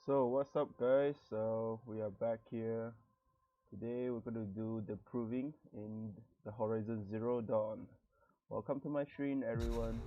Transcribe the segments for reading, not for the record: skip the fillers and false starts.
So what's up guys? So we are back here. Today we're going to do the proving in the Horizon Zero Dawn. Welcome to my stream everyone.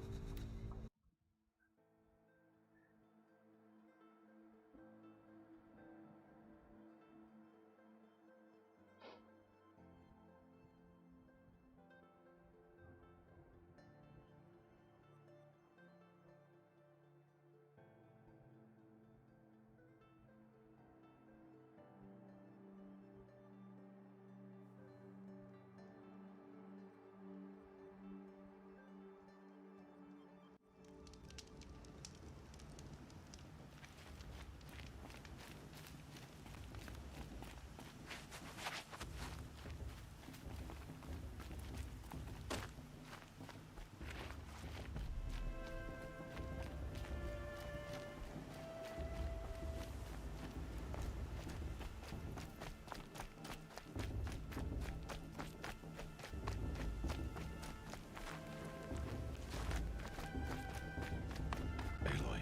Aloy,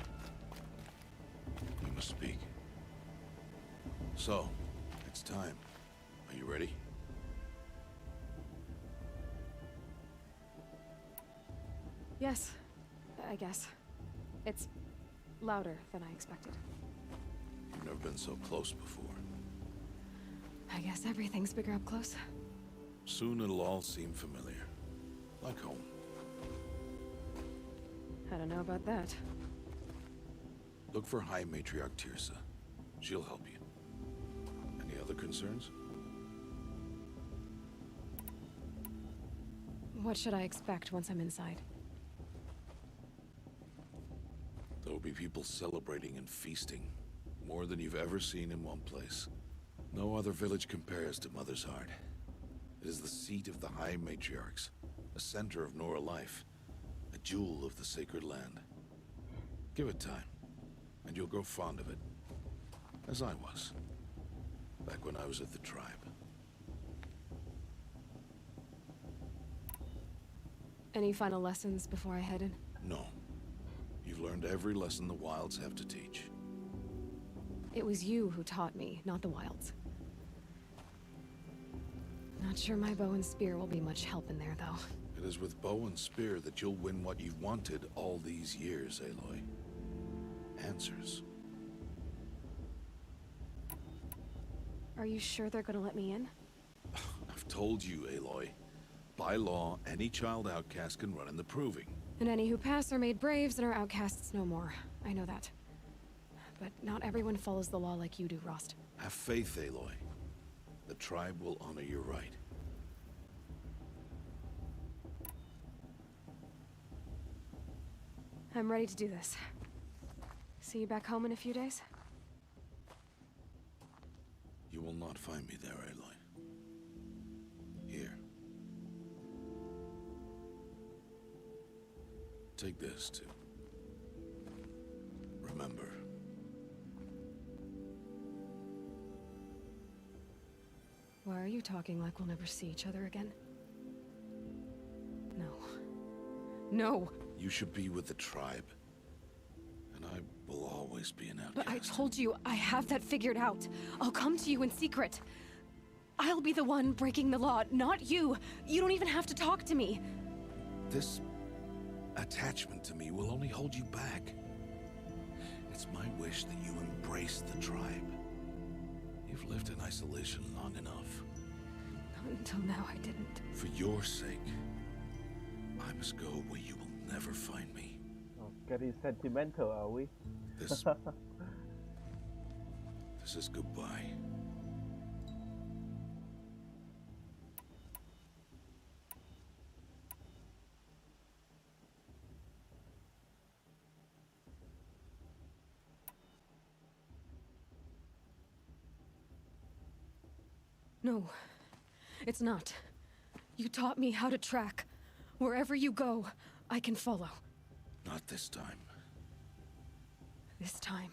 we must speak. So, it's time. Are you ready? Yes, I guess. It's louder than I expected. You've never been so close before. I guess everything's bigger up close. Soon it'll all seem familiar. Like home. I don't know about that. Look for High Matriarch Teersa. She'll help you. Any other concerns? What should I expect once I'm inside? There'll be people celebrating and feasting. More than you've ever seen in one place. No other village compares to Mother's Heart. It is the seat of the High Matriarchs, a center of Nora life, a jewel of the sacred land. Give it time, and you'll grow fond of it. As I was, back when I was at the tribe. Any final lessons before I head in? No. You've learned every lesson the Wilds have to teach. It was you who taught me, not the Wilds. Not sure my bow and spear will be much help in there, though. It is with bow and spear that you'll win what you've wanted all these years, Aloy. Answers. Are you sure they're gonna let me in? I've told you, Aloy. By law, any child outcast can run in the proving. And any who pass are made braves and are outcasts no more. I know that. But not everyone follows the law like you do, Rost. Have faith, Aloy. The tribe will honor your right. I'm ready to do this. See you back home in a few days? You will not find me there, Aloy. Here. Take this, too. Remember. Why are you talking like we'll never see each other again? No. No! You should be with the tribe. And I will always be an outcast. But I told you, I have that figured out. I'll come to you in secret. I'll be the one breaking the law, not you. You don't even have to talk to me. This attachment to me will only hold you back. It's my wish that you embrace the tribe. You've lived in isolation long enough. Not until now, I didn't. For your sake, I must go where you will never find me. Oh, getting sentimental, are we? This... this is goodbye. No, it's not. You taught me how to track. Wherever you go, I can follow. Not this time. This time.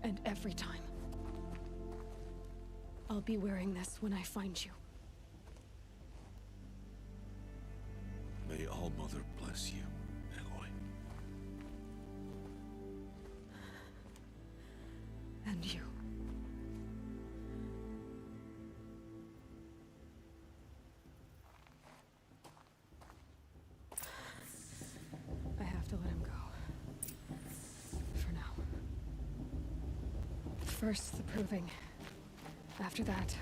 And every time. I'll be wearing this when I find you. May All-Mother bless you, Aloy. First, the proving. After that,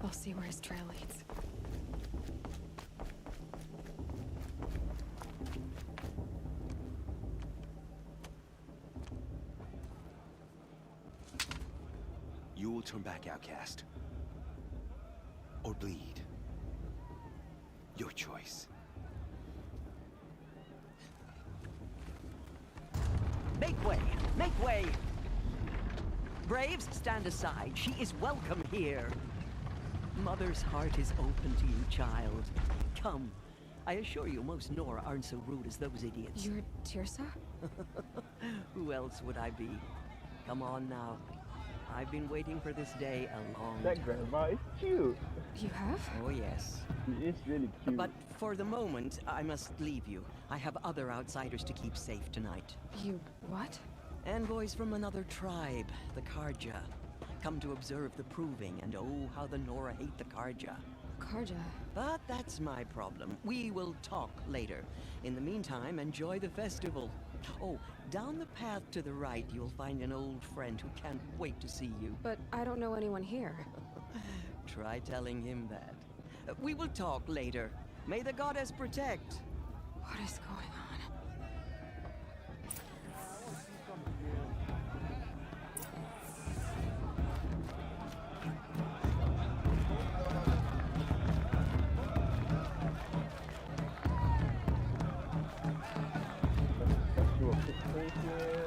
I'll see where his trail leads. You will turn back, outcast. Or bleed. Your choice. Make way! Make way! Braves, stand aside. She is welcome here. Mother's heart is open to you, child. Come. I assure you, most Nora aren't so rude as those idiots. You're Teersa? Who else would I be? Come on now. I've been waiting for this day a long That time. grandma is cute. You have? Oh, yes. She is really cute. But for the moment, I must leave you. I have other outsiders to keep safe tonight. You what? Envoys from another tribe, the Karja. Come to observe the proving, and oh, how the Nora hate the Karja. Karja. But that's my problem. We will talk later. In the meantime, enjoy the festival. Oh, down the path to the right, you'll find an old friend who can't wait to see you. But I don't know anyone here. Try telling him that. We will talk later. May the goddess protect. What is going on? Let's do a quick break here.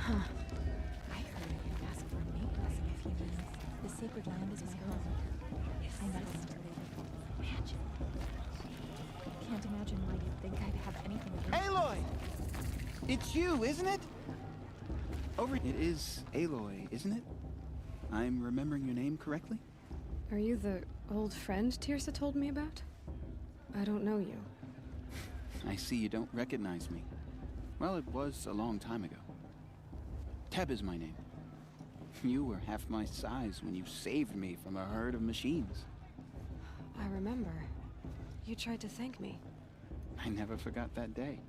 And I heard you ask for a necklace in a few minutes. The sacred land is my home. I never started with magic. Can't imagine why you'd think I'd have anything against Aloy! It's you, isn't it? It is Aloy, isn't it? I'm remembering your name correctly? Are you the old friend Teersa told me about? I don't know you. I see you don't recognize me. Well, it was a long time ago. Teb is my name. You were half my size when you saved me from a herd of machines. I remember. You tried to thank me. I never forgot that day.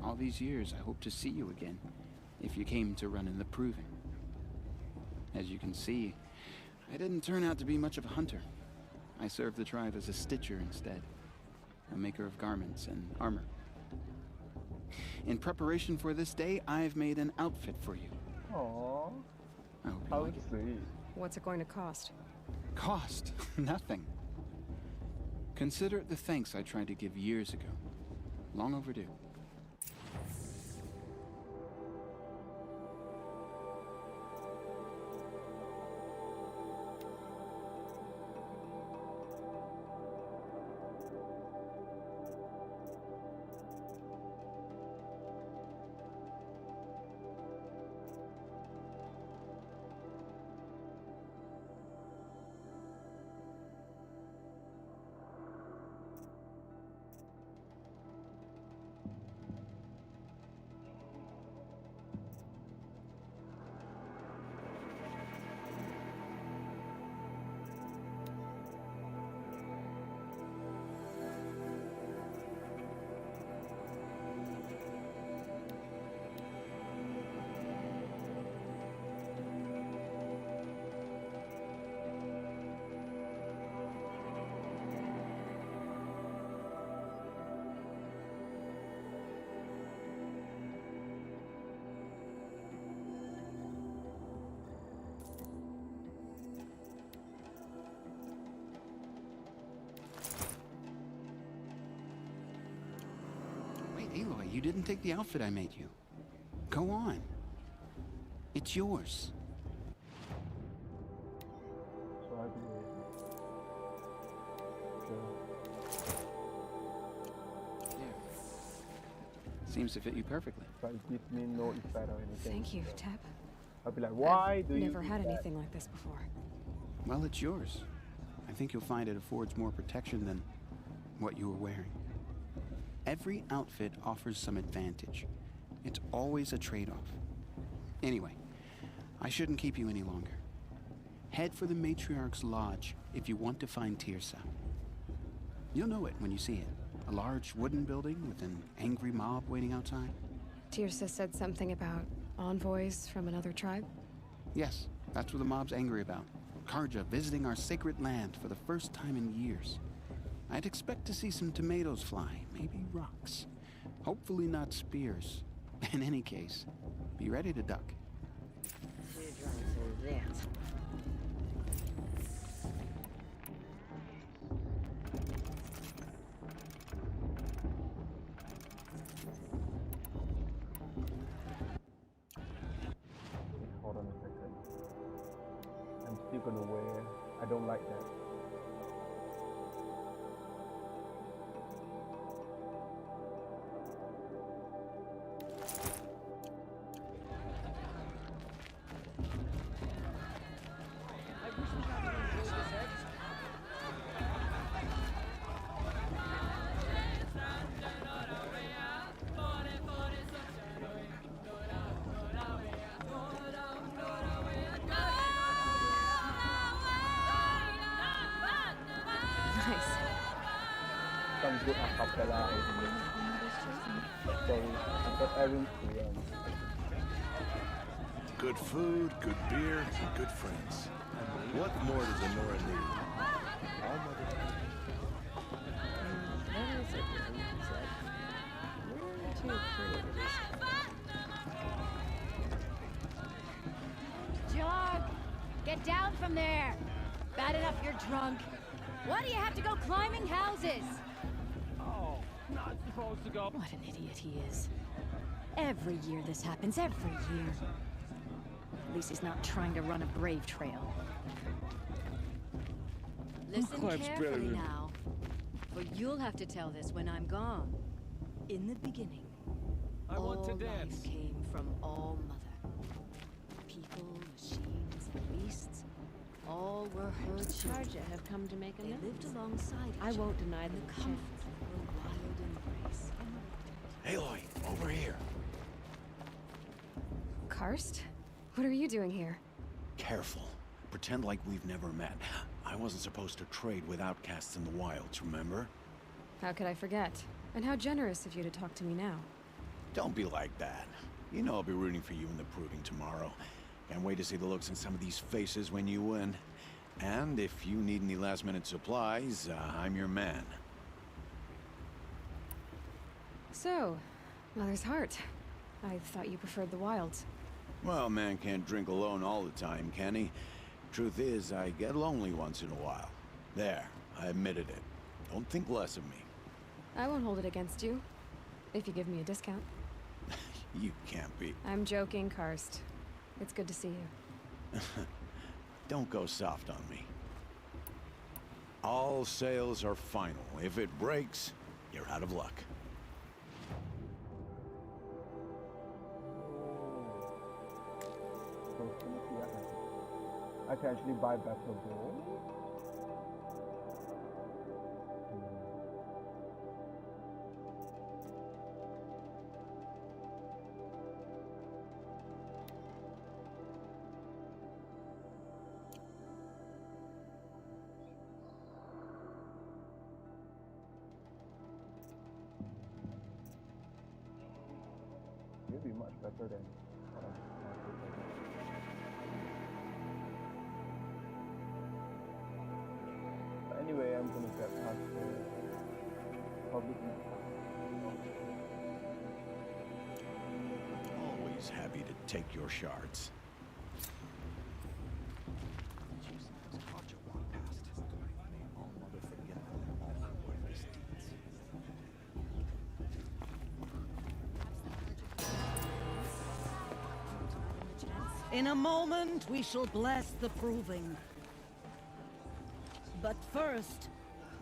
All these years, I hope to see you again, if you came to run in the proving. As you can see, I didn't turn out to be much of a hunter. I served the tribe as a stitcher instead, a maker of garments and armor. In preparation for this day, I've made an outfit for you. aww, I hope you how like it. sweet. What's it going to cost? Cost? Nothing. Consider it the thanks I tried to give years ago. Long overdue. Wait, Aloy, you didn't take the outfit I made you. Go on. It's yours. So I can Seems to fit you perfectly. but it gives me no effect or anything. Thank you, so Teb. I'll be like, why do I've you never do had that? anything like this before. Well, it's yours. I think you'll find it affords more protection than what you were wearing. Every outfit offers some advantage. It's always a trade-off. Anyway, I shouldn't keep you any longer. Head for the Matriarch's Lodge if you want to find Tirsa. You'll know it when you see it. A large wooden building with an angry mob waiting outside. Tirsa said something about envoys from another tribe? Yes, that's what the mob's angry about. Carja visiting our sacred land for the first time in years. I'd expect to see some tomatoes fly, maybe rocks. Hopefully not spears. In any case, be ready to duck. Hold on a second. I'm still gonna wear. I don't like that. Nice. Some good acapella. Sorry, I've got errands to run. Good food, good beer, and good friends. What more does Anora need? All mother. What is it that he said? We're too pretty to be Jog! Get down from there! Bad enough you're drunk. Why do you have to go climbing houses? Oh, not supposed to go. What an idiot he is. Every year this happens, every year. At least he's not trying to run a brave trail. Listen climbs better carefully than- now, for you'll have to tell this when I'm gone. In the beginning, I want to all dance. life came from All Mother. People, machines, and beasts, all were her children. Carja have come to make They lived alongside each I other won't deny in the the comfort of her wild embrace. Aloy, over here. Karst? What are you doing here? Careful. Pretend like we've never met. I wasn't supposed to trade with outcasts in the wilds, remember? How could I forget? And how generous of you to talk to me now. Don't be like that. You know I'll be rooting for you in the proving tomorrow. Can't wait to see the looks on some of these faces when you win. And if you need any last-minute supplies, I'm your man. So, Mother's Heart. I thought you preferred the wilds. Well, man can't drink alone all the time, can he? Truth is, I get lonely once in a while. There, I admitted it. Don't think less of me. I won't hold it against you. If you give me a discount. You can't be. I'm joking, Karst. It's good to see you. Don't go soft on me. All sales are final. If it breaks, you're out of luck. I can actually buy battle gold. It'll be much better than what I'm But anyway, I'm gonna get past the public now. Always happy to take your shards. In a moment, we shall bless the proving. But first,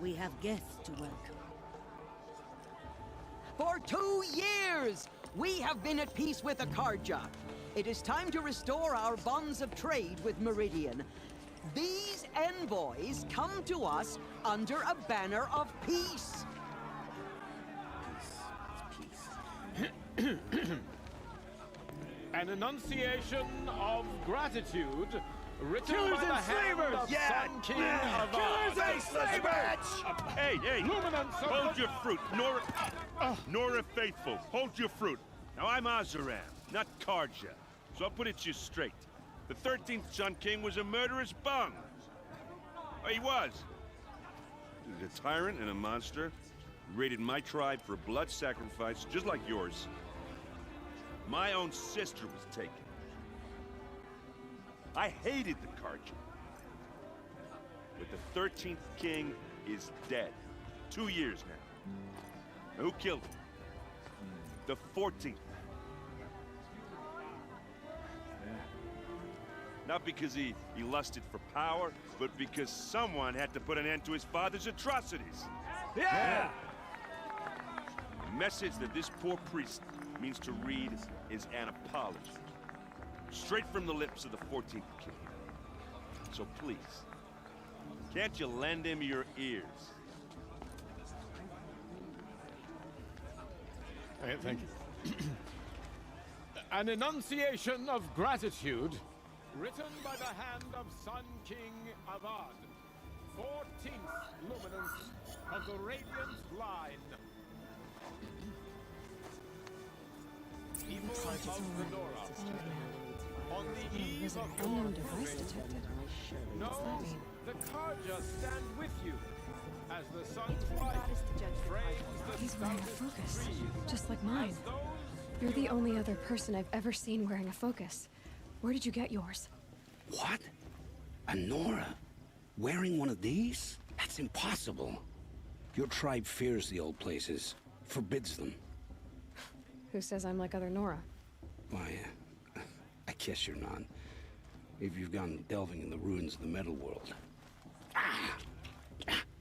we have guests to welcome. For 2 years, we have been at peace with Akarja. It is time to restore our bonds of trade with Meridian. These envoys come to us under a banner of peace. An enunciation of gratitude written Killers by the and hand slavers! of Sun King Avad. Killers and slavers! Hey, hey! Luminance of Hold the- your fruit, Nora Faithful. Hold your fruit. Now I'm Azaram, not Karja, so I'll put it to you straight. The 13th Sun King was a murderous bung. Oh, he was. He was a tyrant and a monster. He raided my tribe for a blood sacrifice, just like yours. My own sister was taken. I hated the Karja. But the 13th king is dead. 2 years now. Now, who killed him? The 14th. Not because he lusted for power, but because someone had to put an end to his father's atrocities. Yeah! The message that this poor priest means to read is an apology. Straight from the lips of the 14th king. So please, can't you lend him your ears? Thank you. An enunciation of gratitude written by the hand of Sun King Avad, 14th luminance of the Radiant Line. People of the Nora, on the eve of your Unknown device proving, detected. know What's that mean? the Karja stand with you as the sun's light frames the He's wearing a stoutest focus, trees, just like mine. as those You're the only other person I've ever seen wearing a focus. Where did you get yours? What? A Nora? Wearing one of these? That's impossible. Your tribe fears the old places, forbids them. Who says I'm like other Nora? Why, I guess you're not. If you've gone delving in the ruins of the metal world.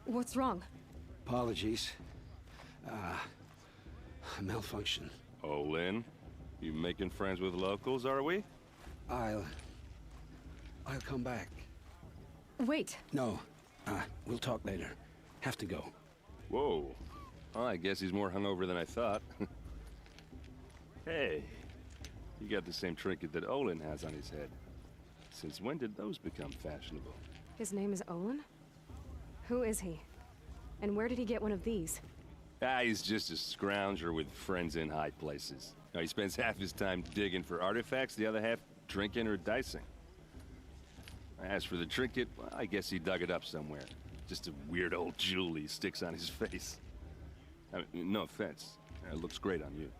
What's wrong? Apologies. A malfunction. Oh, Lynn, you making friends with locals, are we? I'll come back. Wait. No, we'll talk later. Have to go. Whoa. Well, I guess he's more hungover than I thought. Hey, you got the same trinket that Olin has on his head. Since when did those become fashionable? His name is Olin? Who is he? And where did he get one of these? He's just a scrounger with friends in high places. Now, he spends half his time digging for artifacts, the other half drinking or dicing. As for the trinket, well, I guess he dug it up somewhere. Just a weird old jewel he sticks on his face. I mean, no offense. It looks great on you.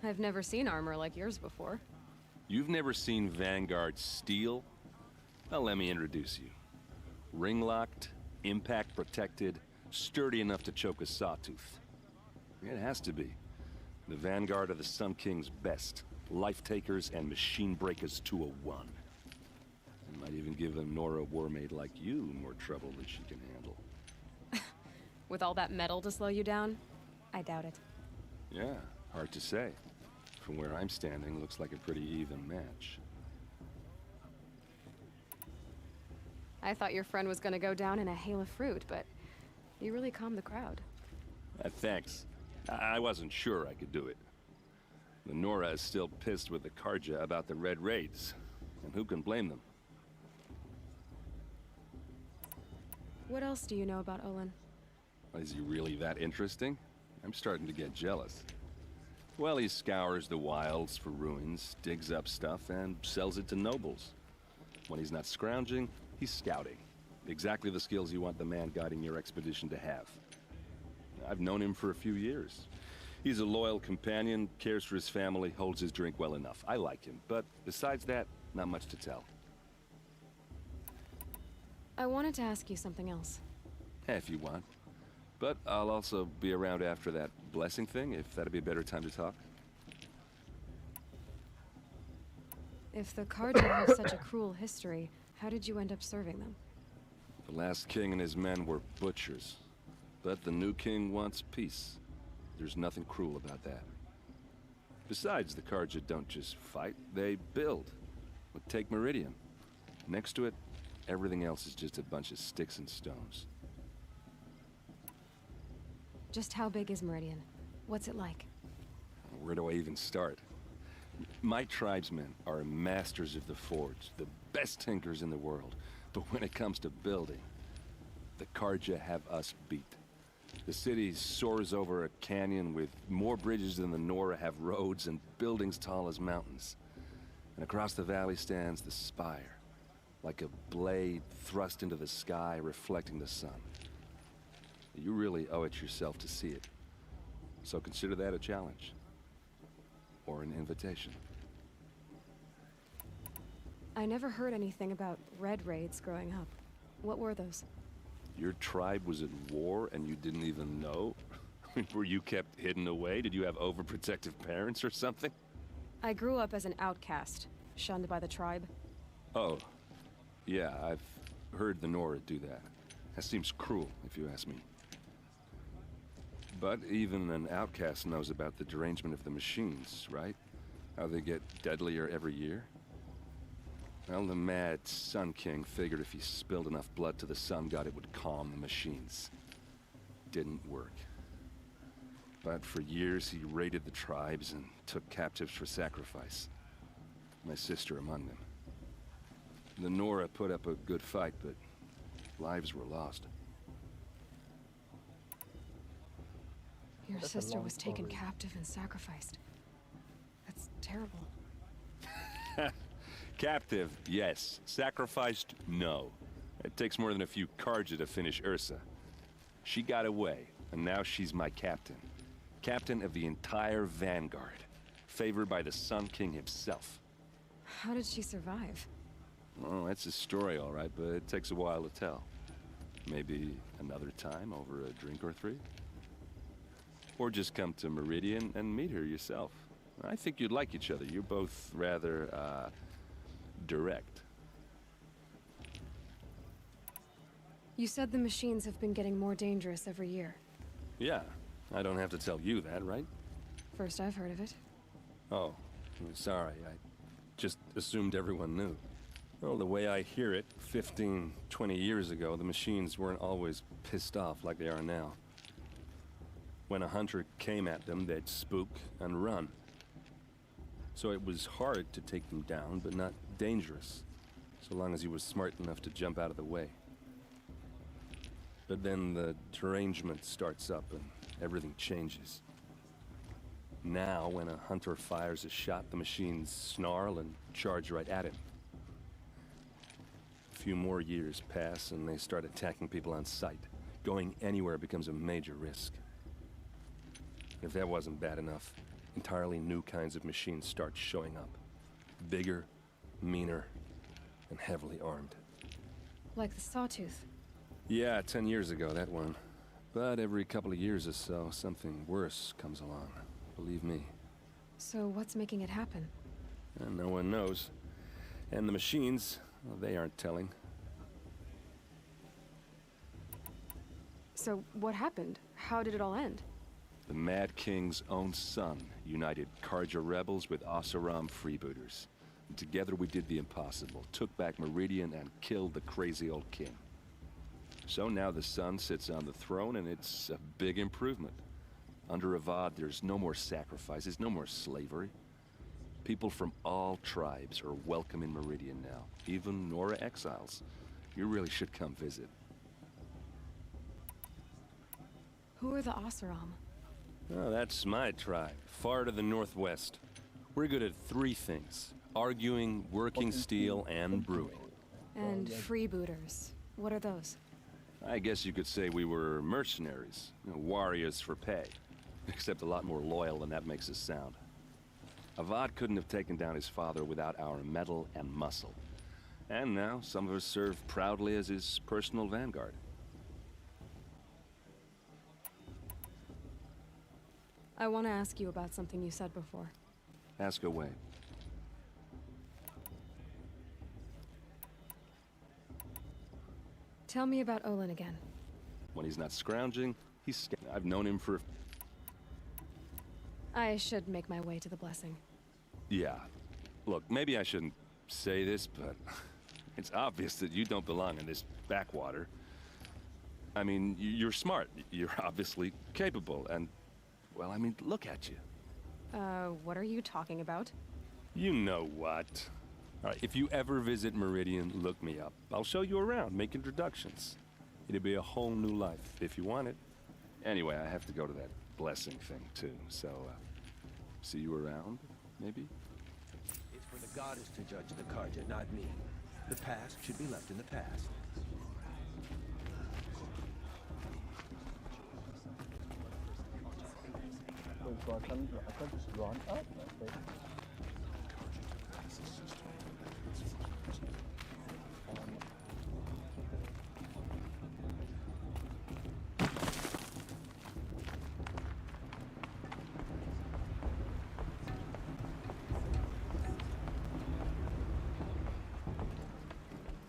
I've never seen armor like yours before. You've never seen Vanguard steel? Well, let me introduce you. Ring-locked, impact-protected, sturdy enough to choke a sawtooth. It has to be. The Vanguard of the Sun King's best. Life-takers and machine breakers to a one. It might even give a Nora warmaid like you more trouble than she can handle. With all that metal to slow you down? I doubt it. Yeah, hard to say. From where I'm standing, looks like a pretty even match. I thought your friend was gonna go down in a hail of fruit, but you really calmed the crowd. Thanks. I wasn't sure I could do it. The Nora is still pissed with the Karja about the Red Raids, and who can blame them? What else do you know about Olin? Is he really that interesting? I'm starting to get jealous. Well, he scours the wilds for ruins, digs up stuff, and sells it to nobles. When he's not scrounging, he's scouting. Exactly the skills you want the man guiding your expedition to have. I've known him for a few years. He's a loyal companion, cares for his family, holds his drink well enough. I like him, but besides that, not much to tell. I wanted to ask you something else. If you want. But I'll also be around after that blessing thing, if that'd be a better time to talk. If the Karja have such a cruel history, how did you end up serving them? The last king and his men were butchers. But the new king wants peace. There's nothing cruel about that. Besides, the Karja don't just fight, they build. Well, take Meridian. Next to it, everything else is just a bunch of sticks and stones. Just how big is Meridian? What's it like? Where do I even start? My tribesmen are masters of the forge, the best tinkers in the world. But when it comes to building, the Carja have us beat. The city soars over a canyon with more bridges than the Nora have roads and buildings tall as mountains. And across the valley stands the spire, like a blade thrust into the sky reflecting the sun. You really owe it yourself to see it. So consider that a challenge. Or an invitation. I never heard anything about Red Raids growing up. What were those? Your tribe was at war and you didn't even know? Were you kept hidden away? Did you have overprotective parents or something? I grew up as an outcast, shunned by the tribe. Oh, yeah, I've heard the Nora do that. That seems cruel, if you ask me. But even an outcast knows about the derangement of the machines, right? How they get deadlier every year? Well, the mad Sun King figured if he spilled enough blood to the Sun God, it would calm the machines. Didn't work. But for years, he raided the tribes and took captives for sacrifice. My sister among them. The Nora put up a good fight, but lives were lost. Your sister was taken captive and sacrificed. That's terrible. Captive, yes. Sacrificed, no. It takes more than a few Carja to finish Ursa. She got away, and now she's my captain. Captain of the entire Vanguard. Favored by the Sun King himself. How did she survive? Well, that's a story, all right, but it takes a while to tell. Maybe another time over a drink or three? Or just come to Meridian and meet her yourself. I think you'd like each other. You're both rather, direct. You said the machines have been getting more dangerous every year. Yeah, I don't have to tell you that, right? First I've heard of it. Oh, I'm sorry. I just assumed everyone knew. Well, the way I hear it, 15, 20 years ago, the machines weren't always pissed off like they are now. When a hunter came at them, they'd spook and run. So it was hard to take them down, but not dangerous, so long as he was smart enough to jump out of the way. But then the derangement starts up and everything changes. Now, when a hunter fires a shot, the machines snarl and charge right at him. A few more years pass and they start attacking people on sight. Going anywhere becomes a major risk. If that wasn't bad enough, entirely new kinds of machines start showing up. Bigger, meaner, and heavily armed. Like the Sawtooth. Yeah, 10 years ago, that one. But every couple of years or so, something worse comes along. Believe me. So what's making it happen? And no one knows. And the machines, well, they aren't telling. So what happened? How did it all end? The Mad King's own son united Carja rebels with Oseram freebooters. And together we did the impossible, took back Meridian and killed the crazy old king. So now the son sits on the throne and it's a big improvement. Under Avad, there's no more sacrifices, no more slavery. People from all tribes are welcome in Meridian now, even Nora exiles. You really should come visit. Who are the Oseram? Oh, that's my tribe, far to the northwest. We're good at three things: arguing, working steel, and brewing. And freebooters. What are those? I guess you could say we were mercenaries, warriors for pay. Except a lot more loyal than that makes us sound. Avad couldn't have taken down his father without our metal and muscle. And now, some of us serve proudly as his personal vanguard. I want to ask you about something you said before. Ask away. Tell me about Olin again. When he's not scrounging, he's... I've known him for... I should make my way to the blessing. Yeah. Look, maybe I shouldn't say this, but... it's obvious that you don't belong in this backwater. I mean, you're smart. You're obviously capable, and, well, I mean, look at you. What are you talking about? You know what. All right, if you ever visit Meridian, look me up. I'll show you around, make introductions. It'll be a whole new life, if you want it. Anyway, I have to go to that blessing thing, too, so, see you around, maybe? It's for the goddess to judge the Carja, not me. The past should be left in the past. So I can just run up, I think.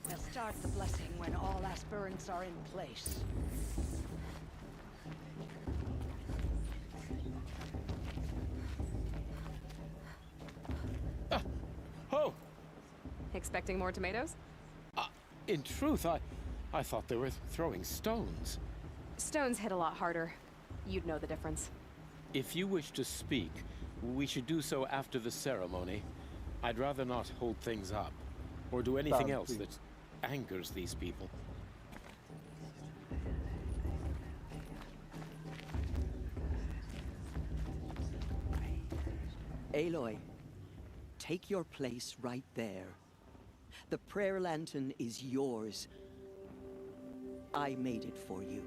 Now start the blessing when all aspirants are in place. Expecting more tomatoes? In truth, I thought they were throwing stones. Stones hit a lot harder. You'd know the difference. If you wish to speak, we should do so after the ceremony. I'd rather not hold things up, or do anything else that angers these people. Aloy, take your place right there. The prayer lantern is yours. I made it for you.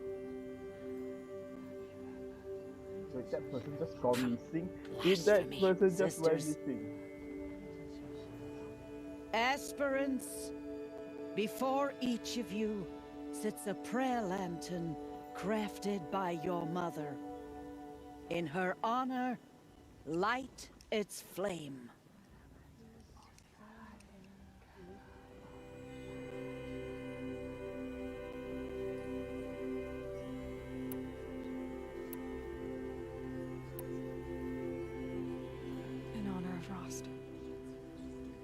So if that person just gone missing, if that person just went missing. Aspirants, before each of you sits a prayer lantern crafted by your mother. In her honor, light its flame. In honor of Rost.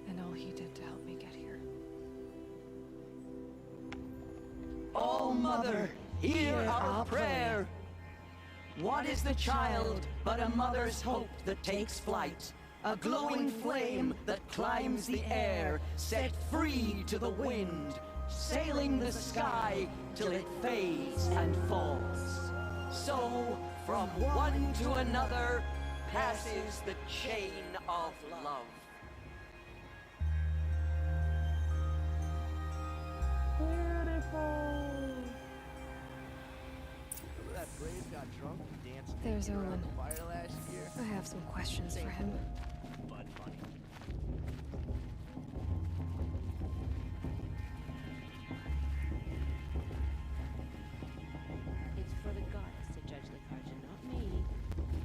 And all he did to help me get here. Oh, Mother, hear our prayer. What is the child but a mother's hope that takes flight? A glowing flame that climbs the air, set free to the wind, sailing the sky till it fades and falls. So, from one to another, passes the chain of love. There's Owen. I have some questions for him. It's for the goddess to judge the Carja, not me.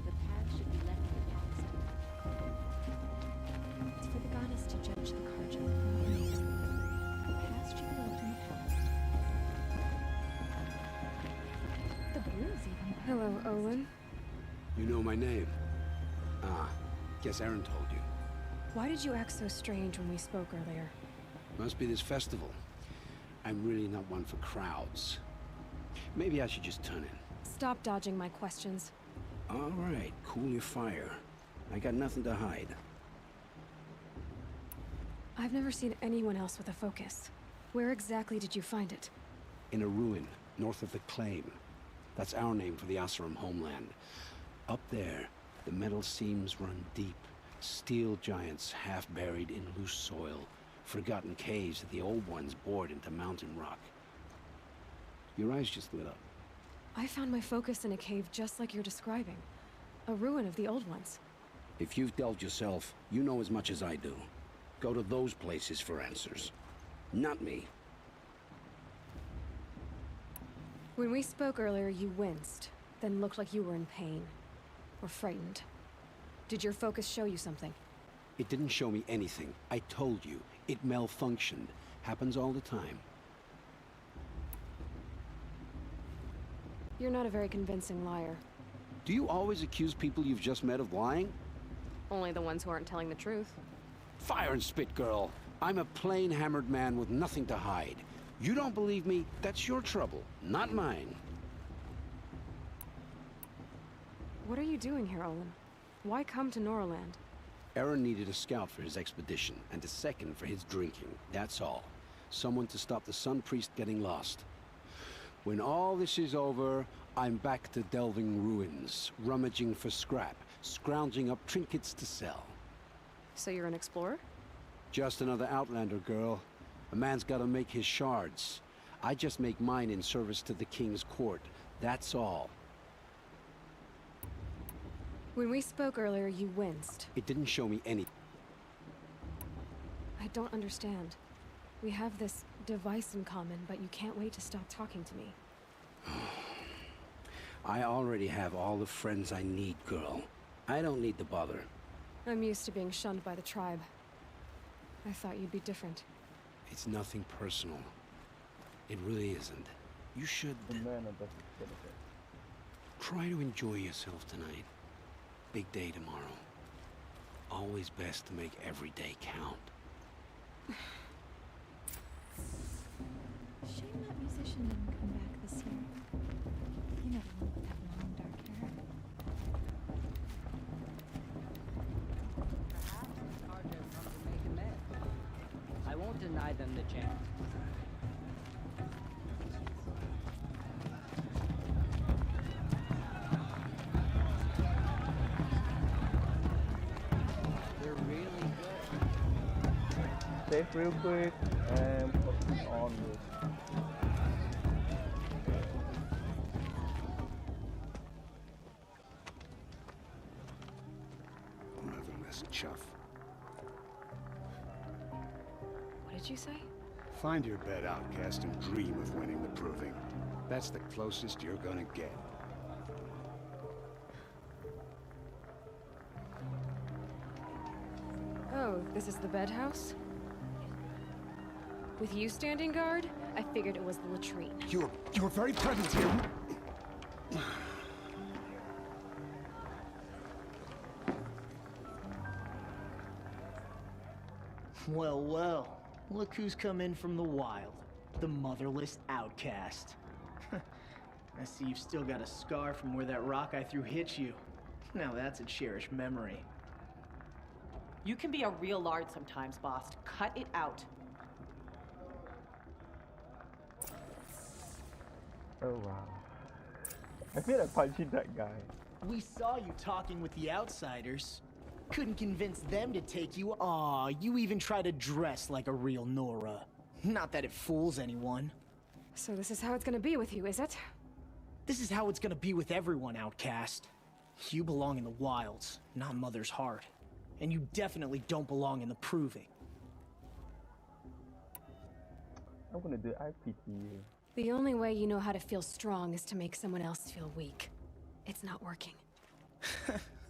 The past should be left in the past. It's for the goddess to judge the Carja, not me. The past should be left in the past. The bruise, even. Hello, Owen. You know my name? Ah, guess Aaron told you. Why did you act so strange when we spoke earlier? Must be this festival. I'm really not one for crowds. Maybe I should just turn in. Stop dodging my questions. All right, cool your fire. I got nothing to hide. I've never seen anyone else with a focus. Where exactly did you find it? In a ruin, north of the Claim. That's our name for the Oseram homeland. Up there, the metal seams run deep. Steel giants half buried in loose soil. Forgotten caves that the old ones bored into mountain rock. Your eyes just lit up. I found my focus in a cave just like you're describing. A ruin of the old ones. If you've delved yourself, you know as much as I do. Go to those places for answers. Not me. When we spoke earlier, you winced, then looked like you were in pain. Or frightened. Did your focus show you something? It didn't show me anything. I told you. It malfunctioned. Happens all the time. You're not a very convincing liar. Do you always accuse people you've just met of lying? Only the ones who aren't telling the truth. Fire and spit, girl. I'm a plain hammered man with nothing to hide. You don't believe me? That's your trouble, not mine. What are you doing here, Olin? Why come to Noraland? Aaron needed a scout for his expedition, and a second for his drinking. That's all. Someone to stop the Sun Priest getting lost. When all this is over, I'm back to delving ruins, rummaging for scrap, scrounging up trinkets to sell. So you're an explorer? Just another Outlander, girl. A man's gotta make his shards. I just make mine in service to the King's court. That's all. When we spoke earlier, you winced. It didn't show me any. I don't understand. We have this device in common, but you can't wait to stop talking to me. I already have all the friends I need, girl. I don't need the bother. I'm used to being shunned by the tribe. I thought you'd be different. It's nothing personal. It really isn't. You should try to enjoy yourself tonight. Big day tomorrow. Always best to make every day count. Shame that musician didn't come back this year. You know, the one with that long dark hair. Perhaps Carter come to make amends. I won't deny them the chance. They're really good. Save real quick and focus on this. Motherless chuff. What did you say? Find your bed, outcast, and dream of winning the proving. That's the closest you're gonna get. Oh, this is the bed house? With you standing guard, I figured it was the latrine. You're very present here. Well, well. Look who's come in from the wild. The motherless outcast. I see you've still got a scar from where that rock I threw hit you. Now that's a cherished memory. You can be a real lard sometimes, boss. Cut it out. Oh wow. I feel like punching that guy. We saw you talking with the outsiders. Couldn't convince them to take you. Aw, you even try to dress like a real Nora. Not that it fools anyone. So this is how it's gonna be with you, is it? This is how it's gonna be with everyone, outcast. You belong in the wilds, not Mother's Heart. And you definitely don't belong in the proving. I'm gonna do I pity you. The only way you know how to feel strong is to make someone else feel weak. It's not working.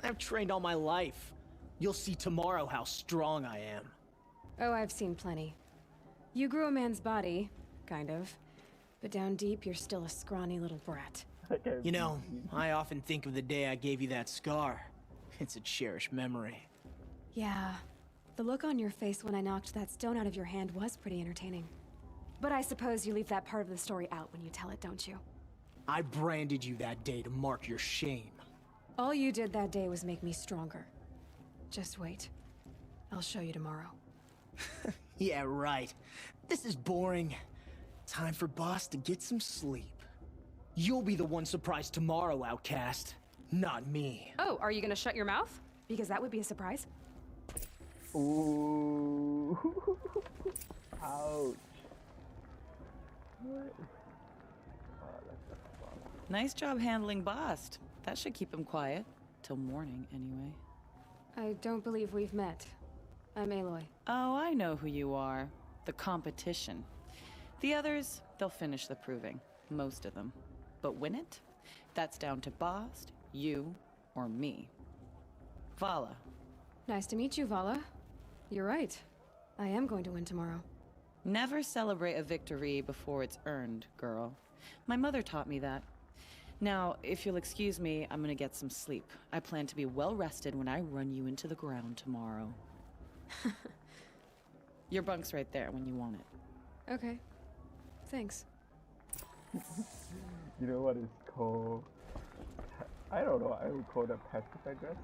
I've trained all my life. You'll see tomorrow how strong I am. Oh, I've seen plenty. You grew a man's body, kind of. But down deep, you're still a scrawny little brat. You know, I often think of the day I gave you that scar. It's a cherished memory. Yeah. The look on your face when I knocked that stone out of your hand was pretty entertaining. But I suppose you leave that part of the story out when you tell it, don't you? I branded you that day to mark your shame. All you did that day was make me stronger. Just wait. I'll show you tomorrow. Yeah, right. This is boring. Time for Boss to get some sleep. You'll be the one surprised tomorrow, outcast. Not me. Oh, are you gonna shut your mouth? Because that would be a surprise. Ooh. Ouch. What? Oh, that's fun. Nice job handling Bast. That should keep him quiet. Till morning, anyway. I don't believe we've met. I'm Aloy. Oh, I know who you are. The competition. The others, they'll finish the proving. Most of them. But win it? That's down to Bast, you, or me. Vala. Nice to meet you, Vala. You're right. I am going to win tomorrow. Never celebrate a victory before it's earned, girl. My mother taught me that. Now, if you'll excuse me, I'm gonna get some sleep. I plan to be well rested when I run you into the ground tomorrow. Your bunk's right there when you want it. Okay. Thanks. You know what is called? I don't know. I would call that passive aggressive.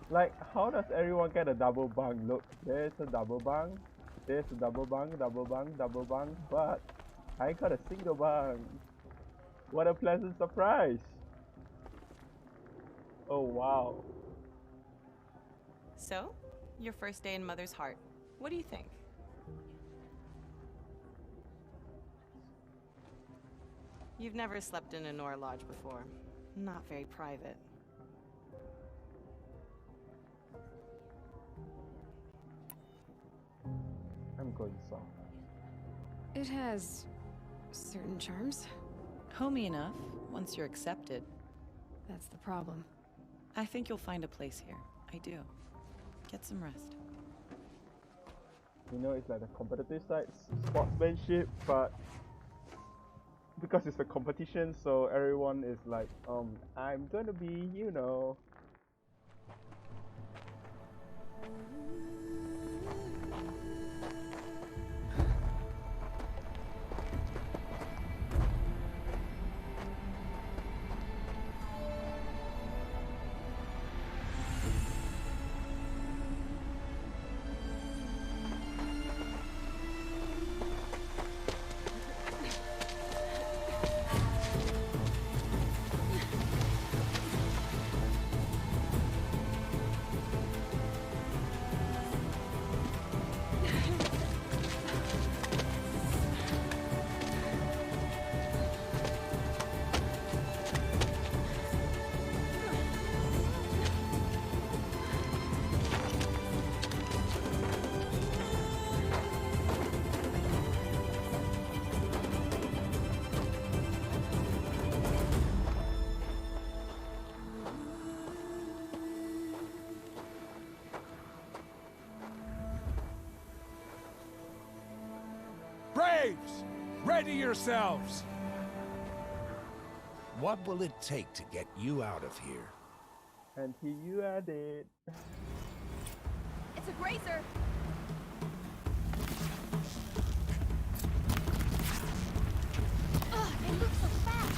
Like, how does everyone get a double bunk? Look, there's a double bunk. There's a double bunk, double bunk, double bunk, but I got a single bunk. What a pleasant surprise! Oh wow. So, your first day in Mother's Heart. What do you think? You've never slept in a Nora Lodge before. Not very private. I'm going soft. It has certain charms. Homey enough, once you're accepted. That's the problem. I think you'll find a place here. I do. Get some rest. You know, it's like the competitive side, sportsmanship, but because it's a competition, so everyone is like, I'm gonna be, you know. Braves! Ready yourselves! What will it take to get you out of here? And here you are dead. It's a grazer! Ugh, they move so fast!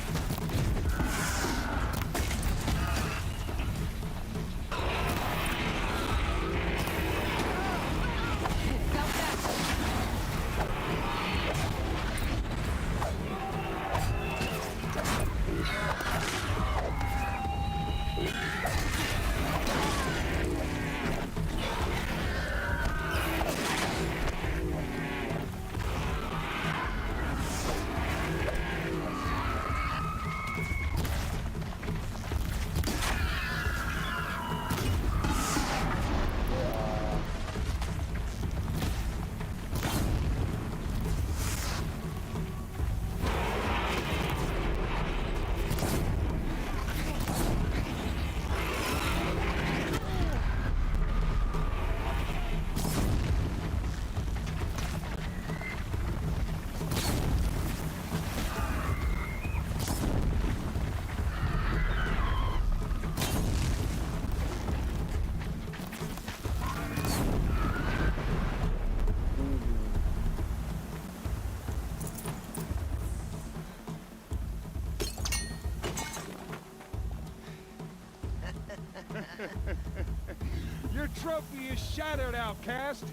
Your trophy is shattered, outcast.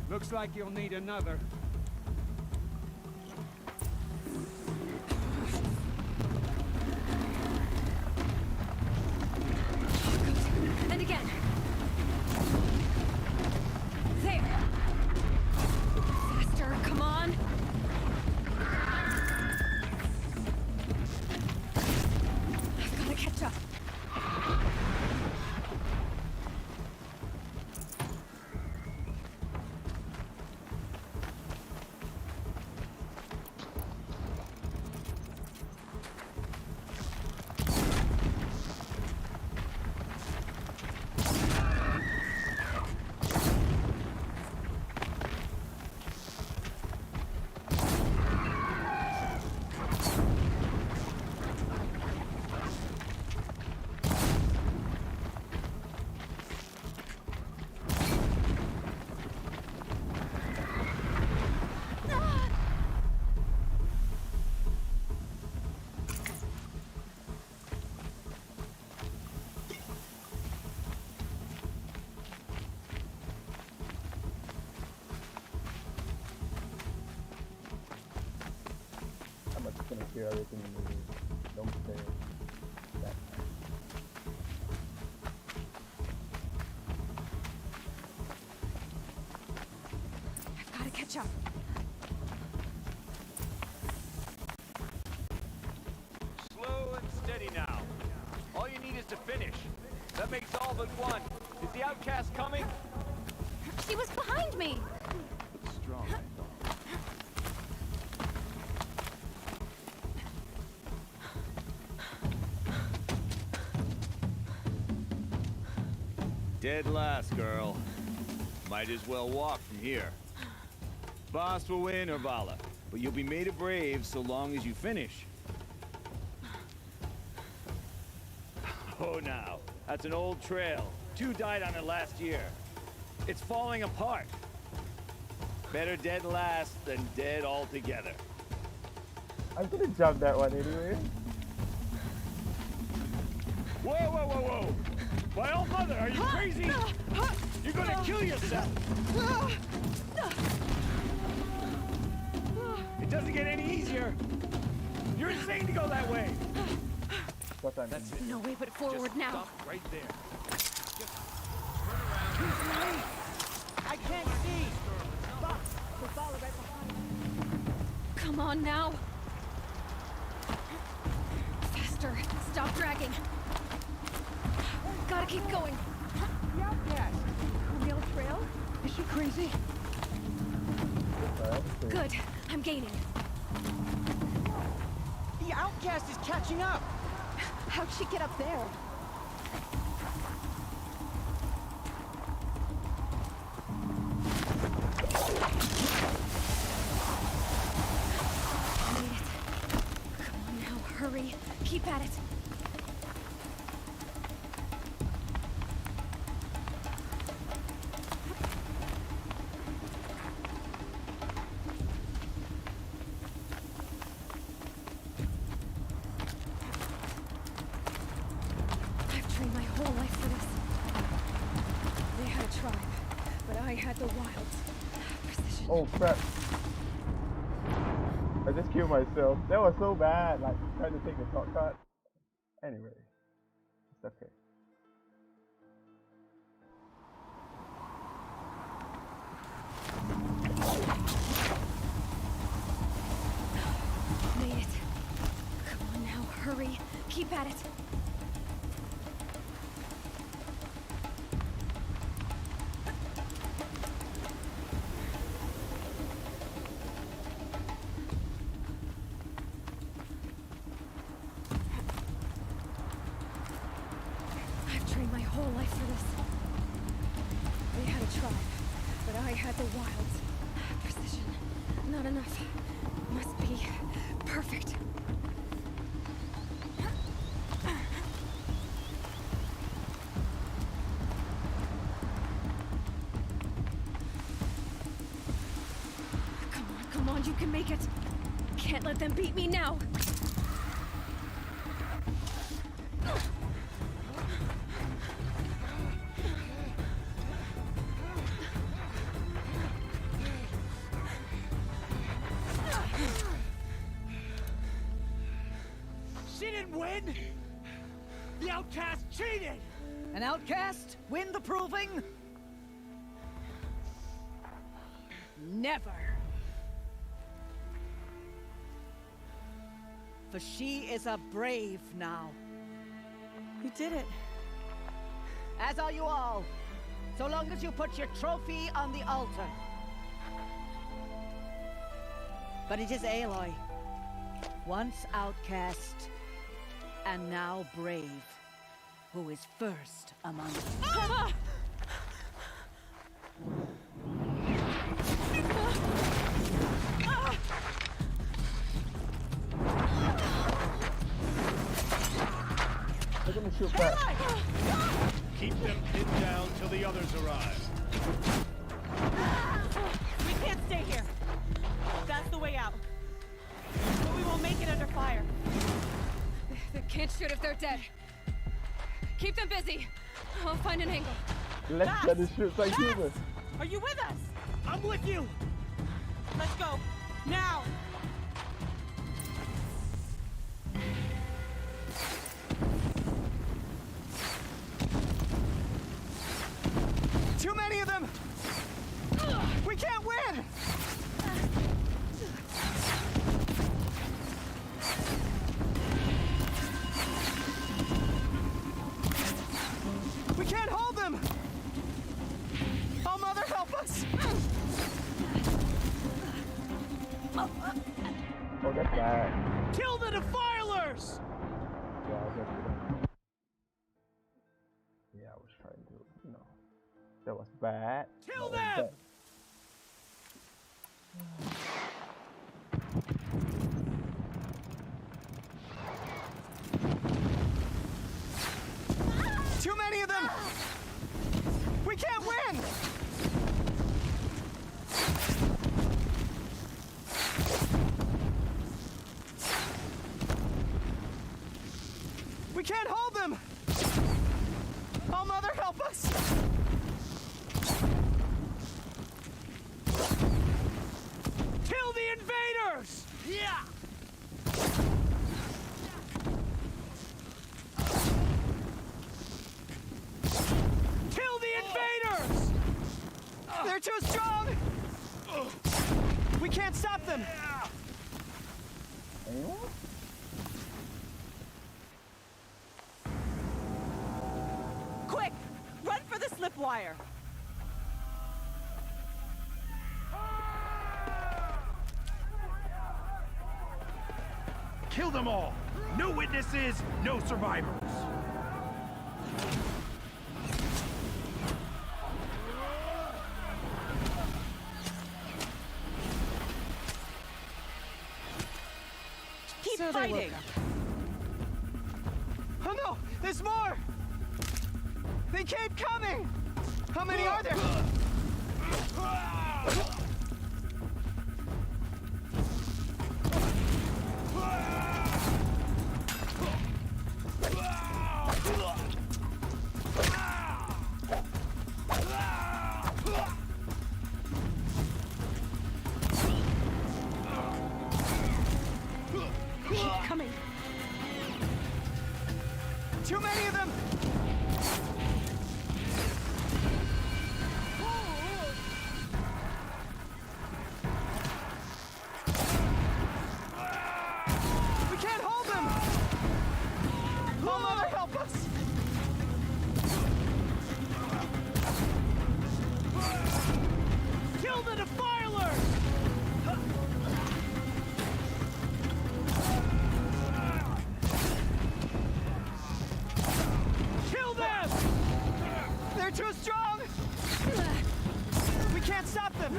Looks like you'll need another. And again. There. Faster, come on. I've got to catch up. hear everything moving. Don't say that. I've got to catch up. Slow and steady now. All you need is to finish. That makes all but one. Is the outcast coming? She was behind me! Strong, I thought. Dead last, girl. Might as well walk from here. Boss will win, Urvala, but you'll be made a brave so long as you finish. Oh, now. That's an old trail. 2 died on it last year. It's falling apart. Better dead last than dead altogether. I'm gonna jump that one anyway. Whoa, whoa, whoa, whoa! My old mother, are you crazy? You're gonna kill yourself! It doesn't get any easier! You're insane to go that way! That's no way but forward Just now. Stop right there. I can't see! Boss, Urvala right behind. Come on now. Faster. Stop dragging. Gotta keep going. The outcast! On the old trail? Is she crazy? Good. I'm gaining. The outcast is catching up! How'd she get up there? Made it. Come on now, hurry. Keep at it. I've trained my whole life for this. They had a tribe, but I had the wilds. Precision. Oh crap. I just killed myself. That was so bad, like trying to take the shortcut. Anyway, it's okay. Made it. Come on now, hurry. Keep at it. I've trained my whole life for this. They had a tribe, but I had the wilds. Precision. Not enough. Must be perfect. Come on, you can make it. Can't let them beat me now. She didn't win! The outcast cheated! An outcast win the proving? Never! For she is a brave now. You did it. As are you all. So long as you put your trophy on the altar. But it is Aloy. Once outcast, and now brave, who is first among us. They're gonna shoot back. Keep them pinned down till the others arrive. We can't stay here. That's the way out. But we won't make it under fire. They can't shoot if they're dead. Keep them busy. I'll find an angle. Let's get the shoot like humans. Are you with us? I'm with you! Let's go. Now! Too many of them! We can't win! We can't hold them! Oh, Mother, help us! Oh, that's bad. Kill the defilers! Yeah, I was trying to, you know, that was bad. Kill That was them! Too many of them! We can't win! We can't hold them! Oh, Mother, help us! Kill the invaders! Yeah! Kill the invaders! They're too strong! We can't stop them! Anyone? Quick! Run for the slip wire! Kill them all! No witnesses, no survivors! Keep So they fighting! woke up. Oh no! There's more! They keep coming! How many are there? Keep coming! Too many of them! We can't hold them! Oh, Mother, help us! Kill the defilers! Kill them! They're too strong! We can't stop them!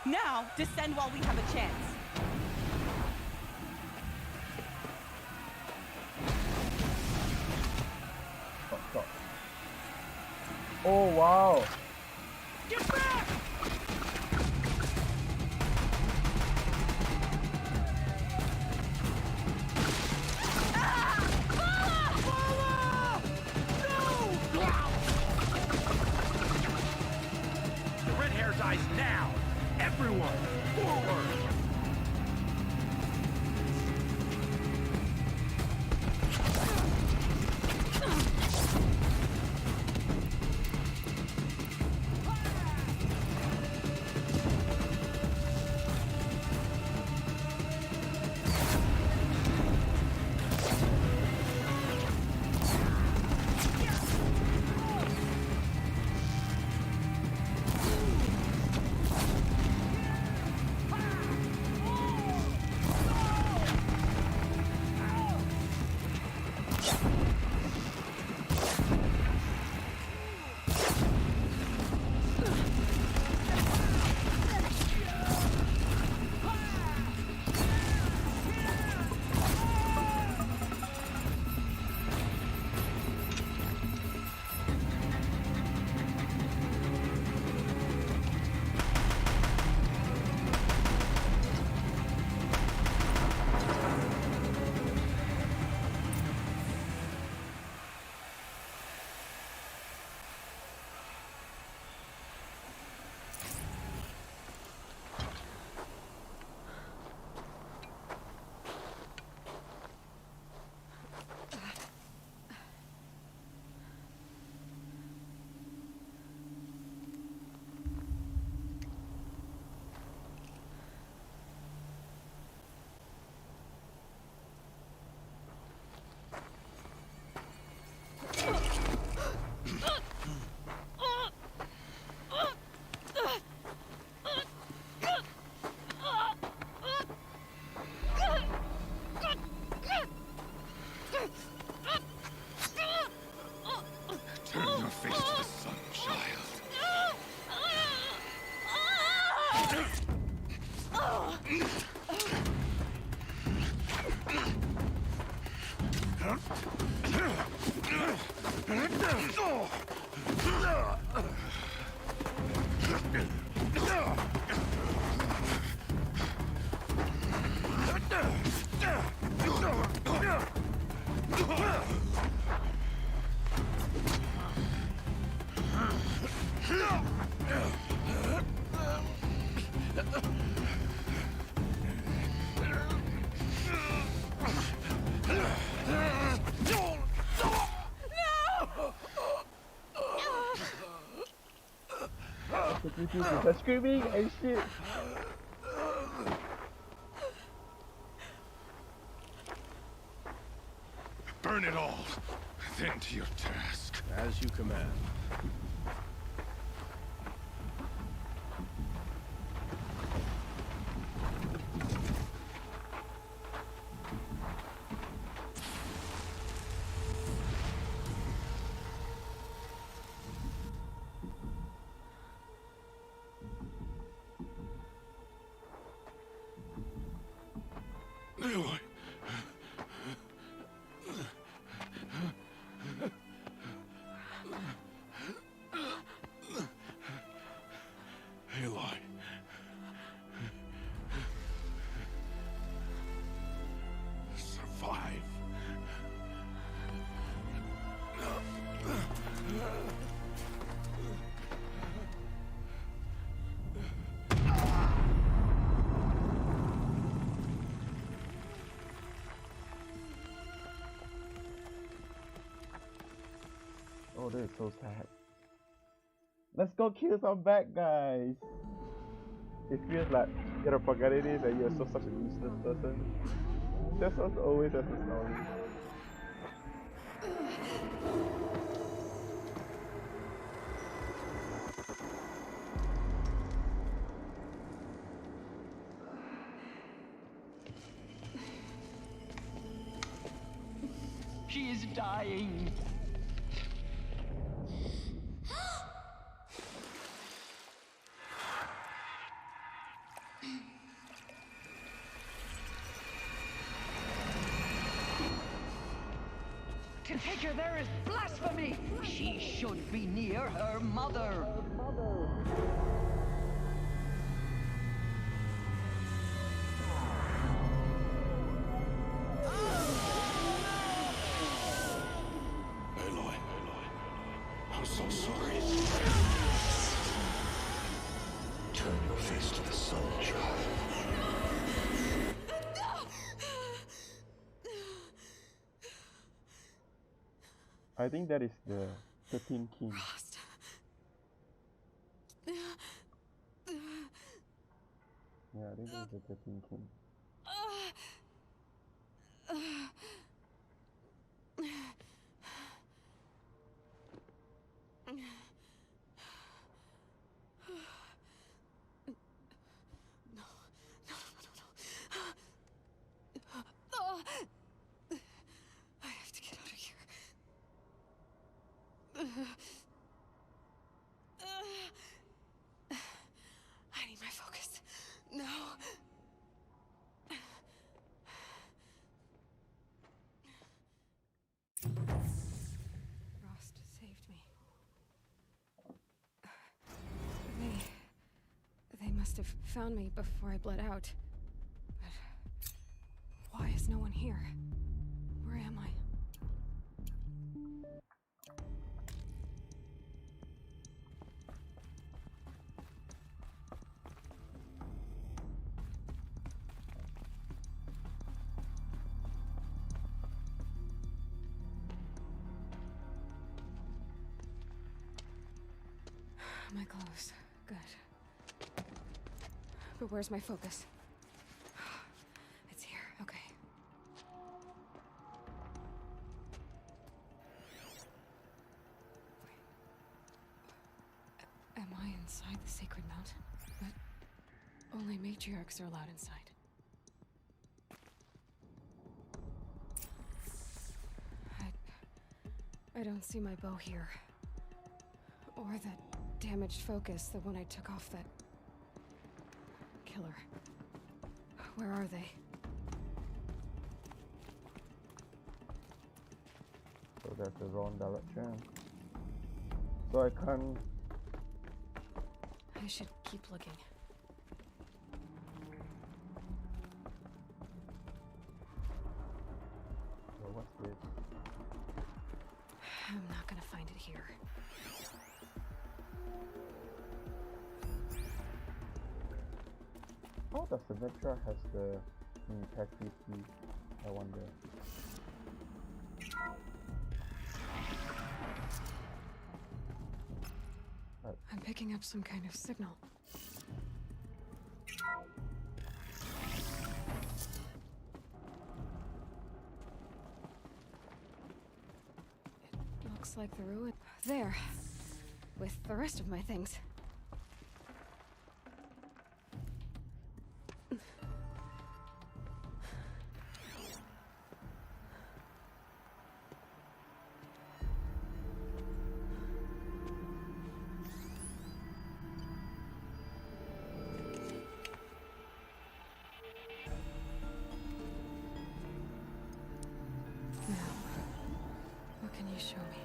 Now, descend while we have a chance. Oh, stop. Oh, wow. Get back! The red hair dies now! Everyone, forward! They're screaming and shit. Burn it all, then to your task. As you command. Aloy. Aloy. Survive. Oh, this is so sad. Let's go kill some bad guys. It feels like you're forgetting it that you're such a useless person. That's what always has a story. She is dying. To take her there is blasphemy! She should be near her mother! Aloy. I'm so sorry. Turn your face to the sun, child. I think that is the 13 King. Yeah, I think that's the 13 King. I have to get out of here. I need my focus. No. Rost saved me. They must have found me before I bled out. But why is no one here? Where am I? My clothes. Good. But where's my focus? It's here. Okay. Am I inside the Sacred Mountain? But only matriarchs are allowed inside. I don't see my bow here. Or that damaged focus, the one I took off that killer. Where are they? So that's the wrong direction. So I can't... I should keep looking. So what's this? I'm not gonna find it here. How does Symmetra has the integrity? I wonder. I'm picking up some kind of signal. It looks like the ruin. There. With the rest of my things. What can you show me?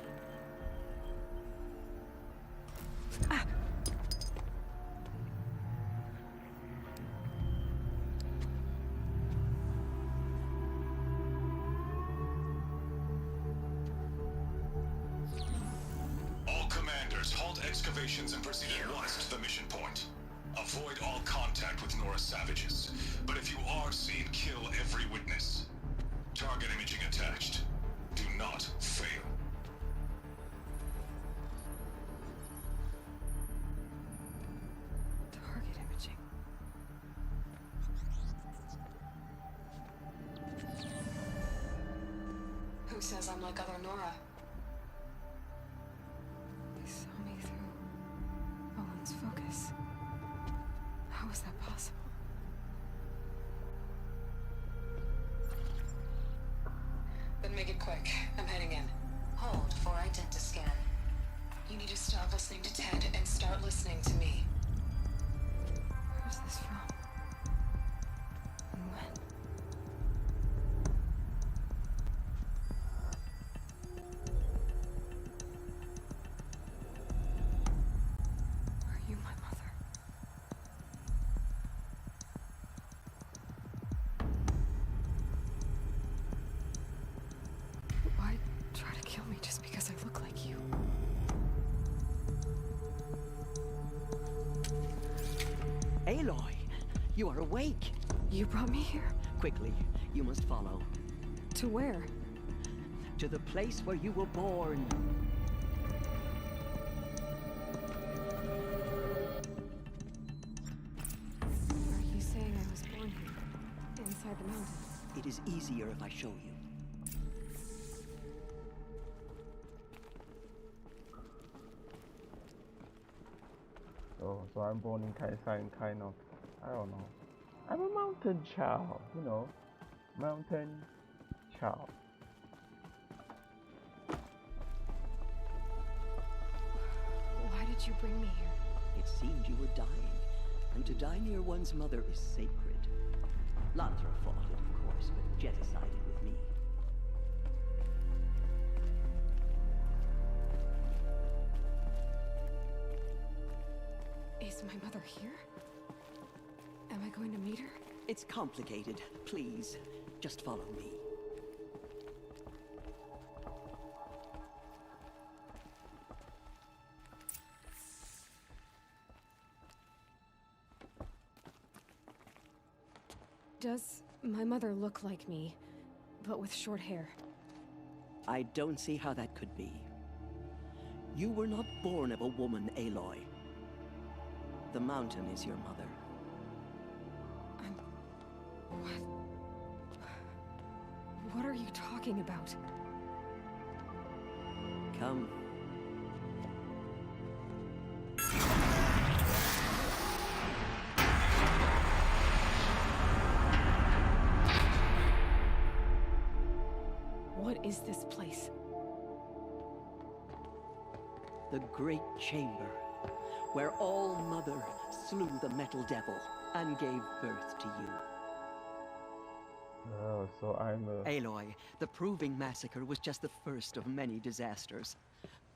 All commanders, halt excavations and proceed at once to the mission point. Avoid all contact with Nora savages. But if you are seen, kill every witness. Target imaging attached. Do not fail. Target imaging. Who says I'm like other Nora? They saw me through Owen's focus. How is that possible? Then make it quick. I'm heading in. Hold for identiscan. You need to stop listening to Ted and start listening to me. Where's this from? And when? Are you my mother? Why try to kill me just because I look like you? Aloy, you are awake. You brought me here? Quickly, you must follow. To where? To the place where you were born. Are you saying I was born here? Inside the mountain? It is easier if I show you. So I'm born in kind of, I don't know. I'm a mountain child, you know. Mountain child. Why did you bring me here? It seemed you were dying, and to die near one's mother is sacred. Latra fought it, of course, but Jetta sided with me. Is my mother here? Am I going to meet her? It's complicated. Please, just follow me. Does my mother look like me, but with short hair? I don't see how that could be. You were not born of a woman, Aloy. The mountain is your mother. What are you talking about? Come. What is this place? The Great Chamber, where All Mother slew the Metal Devil and gave birth to you. Oh, so I'm a... Aloy, the Proving Massacre was just the first of many disasters.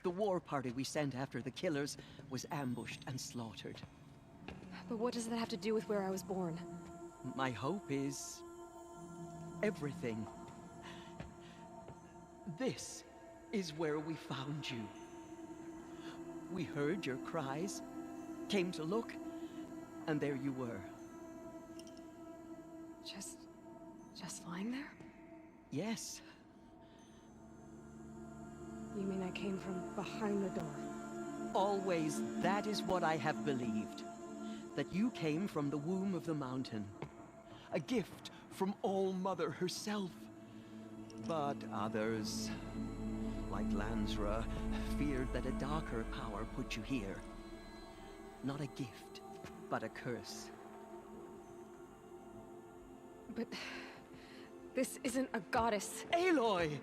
The war party we sent after the killers was ambushed and slaughtered. But what does that have to do with where I was born? My hope is... everything. This is where we found you. We heard your cries, came to look, and there you were. Just lying there? Yes. You mean I came from behind the door? Always, that is what I have believed. That you came from the womb of the mountain. A gift from All-Mother herself. But others, like Lansra, feared that a darker power put you here. Not a gift, but a curse. But this isn't a goddess. Aloy!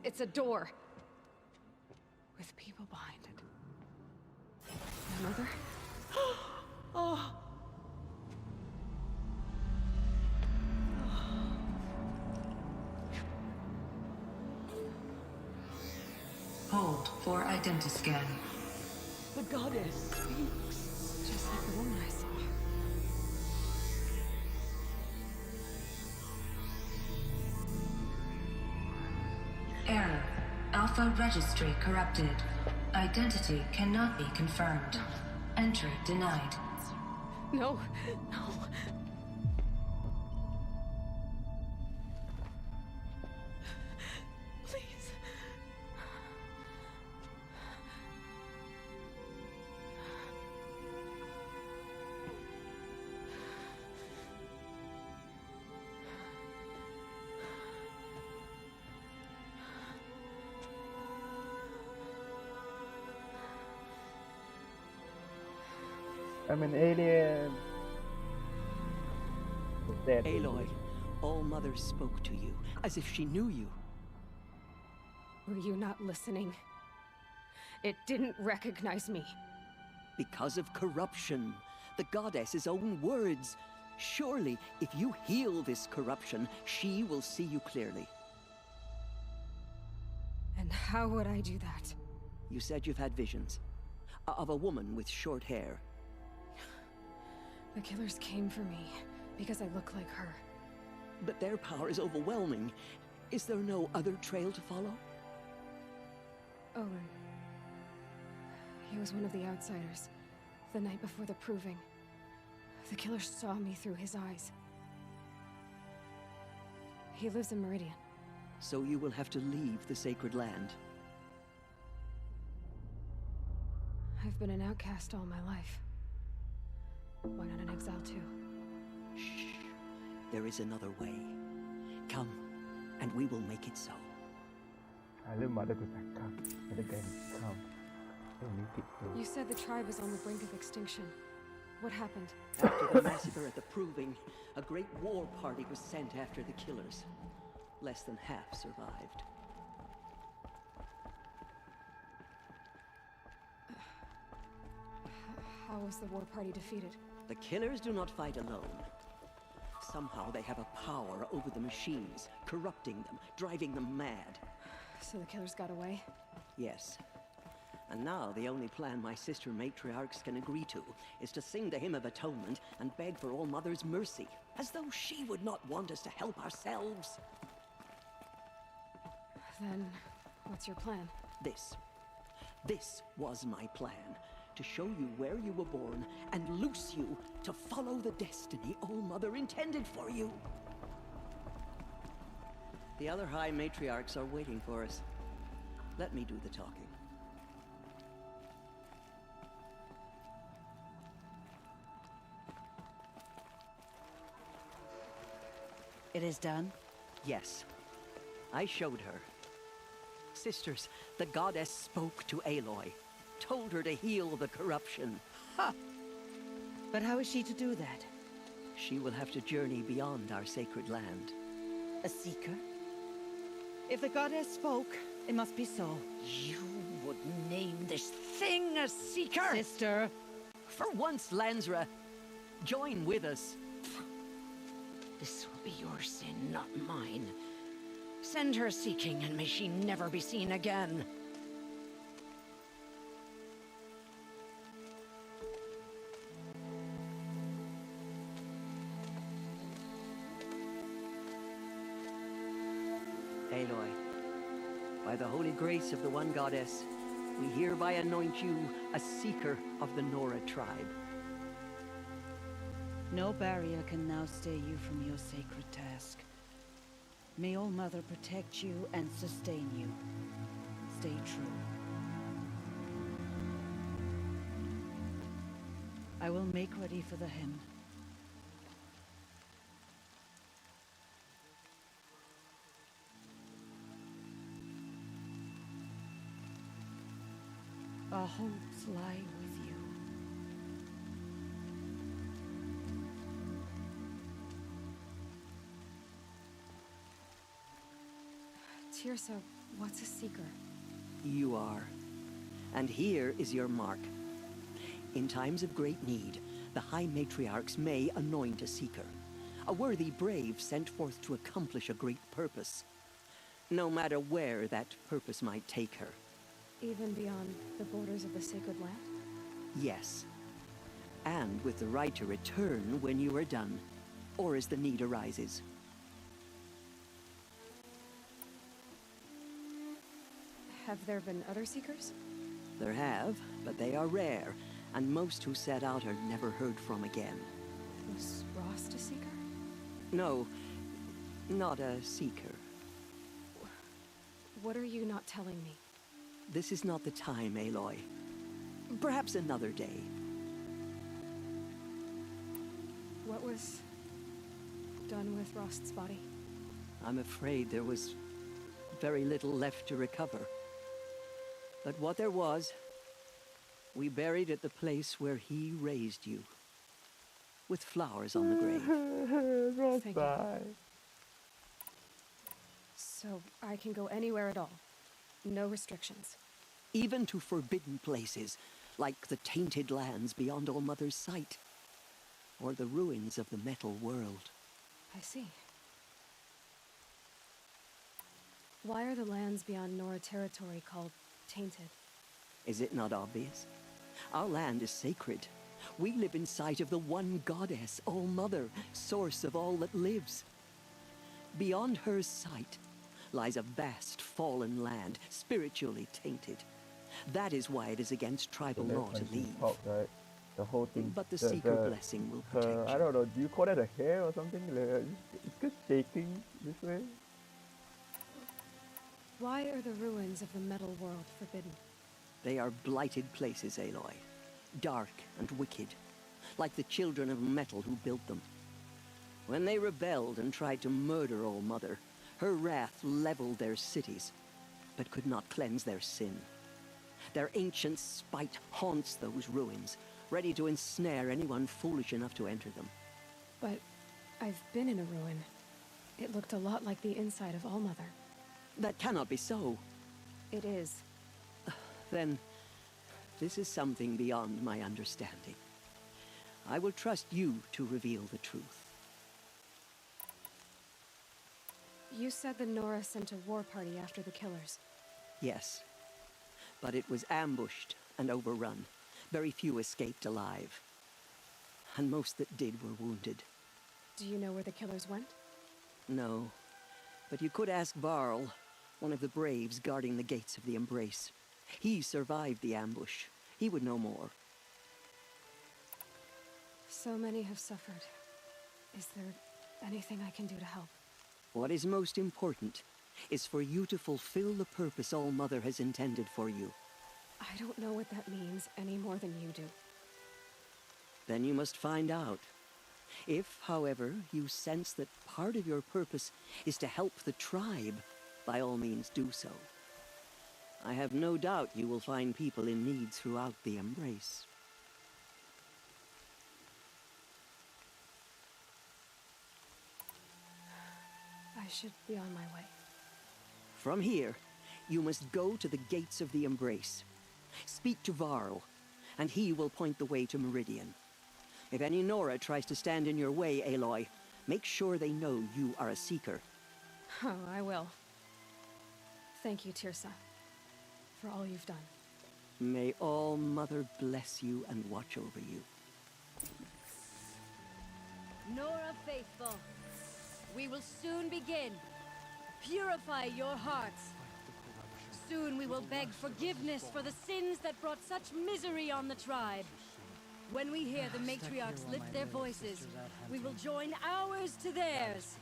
It's a door. With people behind it. My mother? Oh. Hold for identiscan. The goddess speaks. Just like the woman I saw. Error. Alpha registry corrupted. Identity cannot be confirmed. Entry denied. No, no. Please. I'm an alien. Dead. Aloy, All-Mother spoke to you, as if she knew you. Were you not listening? It didn't recognize me. Because of corruption. The goddess's own words. Surely, if you heal this corruption, she will see you clearly. And how would I do that? You said you've had visions. Of a woman with short hair. The killers came for me because I look like her. But their power is overwhelming. Is there no other trail to follow? Owen. He was one of the outsiders. The night before the proving. The killer saw me through his eyes. He lives in Meridian. So you will have to leave the sacred land. I've been an outcast all my life. Why not an exile too? Shh. There is another way. Come, and we will make it so. You said the tribe is on the brink of extinction. What happened? After the massacre at the Proving, a great war party was sent after the killers. Less than half survived. How was the war party defeated? The killers do not fight alone. Somehow they have a power over the machines, corrupting them, driving them mad. So the killers got away? Yes. And now the only plan my sister matriarchs can agree to is to sing the Hymn of Atonement and beg for All-Mother's mercy, as though she would not want us to help ourselves. Then, what's your plan? This. This was my plan. To show you where you were born and loose you to follow the destiny All-Mother intended for you. The other High Matriarchs are waiting for us. Let me do the talking. It is done? Yes. I showed her. Sisters, the goddess spoke to Aloy. Told her to heal the corruption. Ha! But how is she to do that? She will have to journey beyond our sacred land. A seeker? If the goddess spoke, it must be so. You would name this thing a seeker? Sister! For once, Lansra, join with us. This will be your sin, not mine. Send her seeking, and may she never be seen again. Aloy, by the holy grace of the one goddess, we hereby anoint you a seeker of the Nora tribe. No barrier can now stay you from your sacred task. May All Mother protect you and sustain you. Stay true. I will make ready for the hymn. Our hopes lie with you. Tirsa, what's a seeker? You are. And here is your mark. In times of great need, the High Matriarchs may anoint a seeker. A worthy brave sent forth to accomplish a great purpose. No matter where that purpose might take her. Even beyond the borders of the sacred land? Yes. And with the right to return when you are done, or as the need arises. Have there been other seekers? There have, but they are rare, and most who set out are never heard from again. Was Rost a seeker? No, not a seeker. What are you not telling me? This is not the time, Aloy. Perhaps another day. What was done with Rost's body? I'm afraid there was very little left to recover. But what there was, we buried at the place where he raised you. With flowers on the grave. Thank you. So I can go anywhere at all? No restrictions? Even to forbidden places, like the tainted lands beyond All Mother's sight. Or the ruins of the metal world. I see. Why are the lands beyond Nora territory called tainted? Is it not obvious? Our land is sacred. We live in sight of the one goddess, All Mother, source of all that lives. Beyond her sight lies a vast fallen land, spiritually tainted. That is why it is against tribal law to leave. Right? The whole thing. But the Seeker blessing will protect you. I don't know, do you call that a hair or something? It's just shaking this way. Why are the ruins of the metal world forbidden? They are blighted places, Aloy. Dark and wicked. Like the children of metal who built them. When they rebelled and tried to murder All Mother, her wrath leveled their cities, but could not cleanse their sin. Their ancient spite haunts those ruins, ready to ensnare anyone foolish enough to enter them. But I've been in a ruin. It looked a lot like the inside of All Mother. That cannot be so. It is. Then, this is something beyond my understanding. I will trust you to reveal the truth. You said the Nora sent a war party after the killers. Yes. But it was ambushed and overrun. Very few escaped alive. And most that did were wounded. Do you know where the killers went? No. But you could ask Varl, one of the braves guarding the gates of the Embrace. He survived the ambush. He would know more. So many have suffered. Is there anything I can do to help? What is most important is for you to fulfill the purpose All Mother has intended for you. I don't know what that means any more than you do. Then you must find out. If, however, you sense that part of your purpose is to help the tribe, by all means do so. I have no doubt you will find people in need throughout the Embrace. I should be on my way. From here, you must go to the gates of the Embrace. Speak to Varl, and he will point the way to Meridian. If any Nora tries to stand in your way, Aloy, make sure they know you are a Seeker. Oh, I will. Thank you, Tirsa, for all you've done. May All Mother bless you and watch over you. Nora Faithful, we will soon begin. Purify your hearts. Soon we will beg forgiveness for the sins that brought such misery on the tribe. When we hear the matriarchs lift their voices, we will join ours to theirs.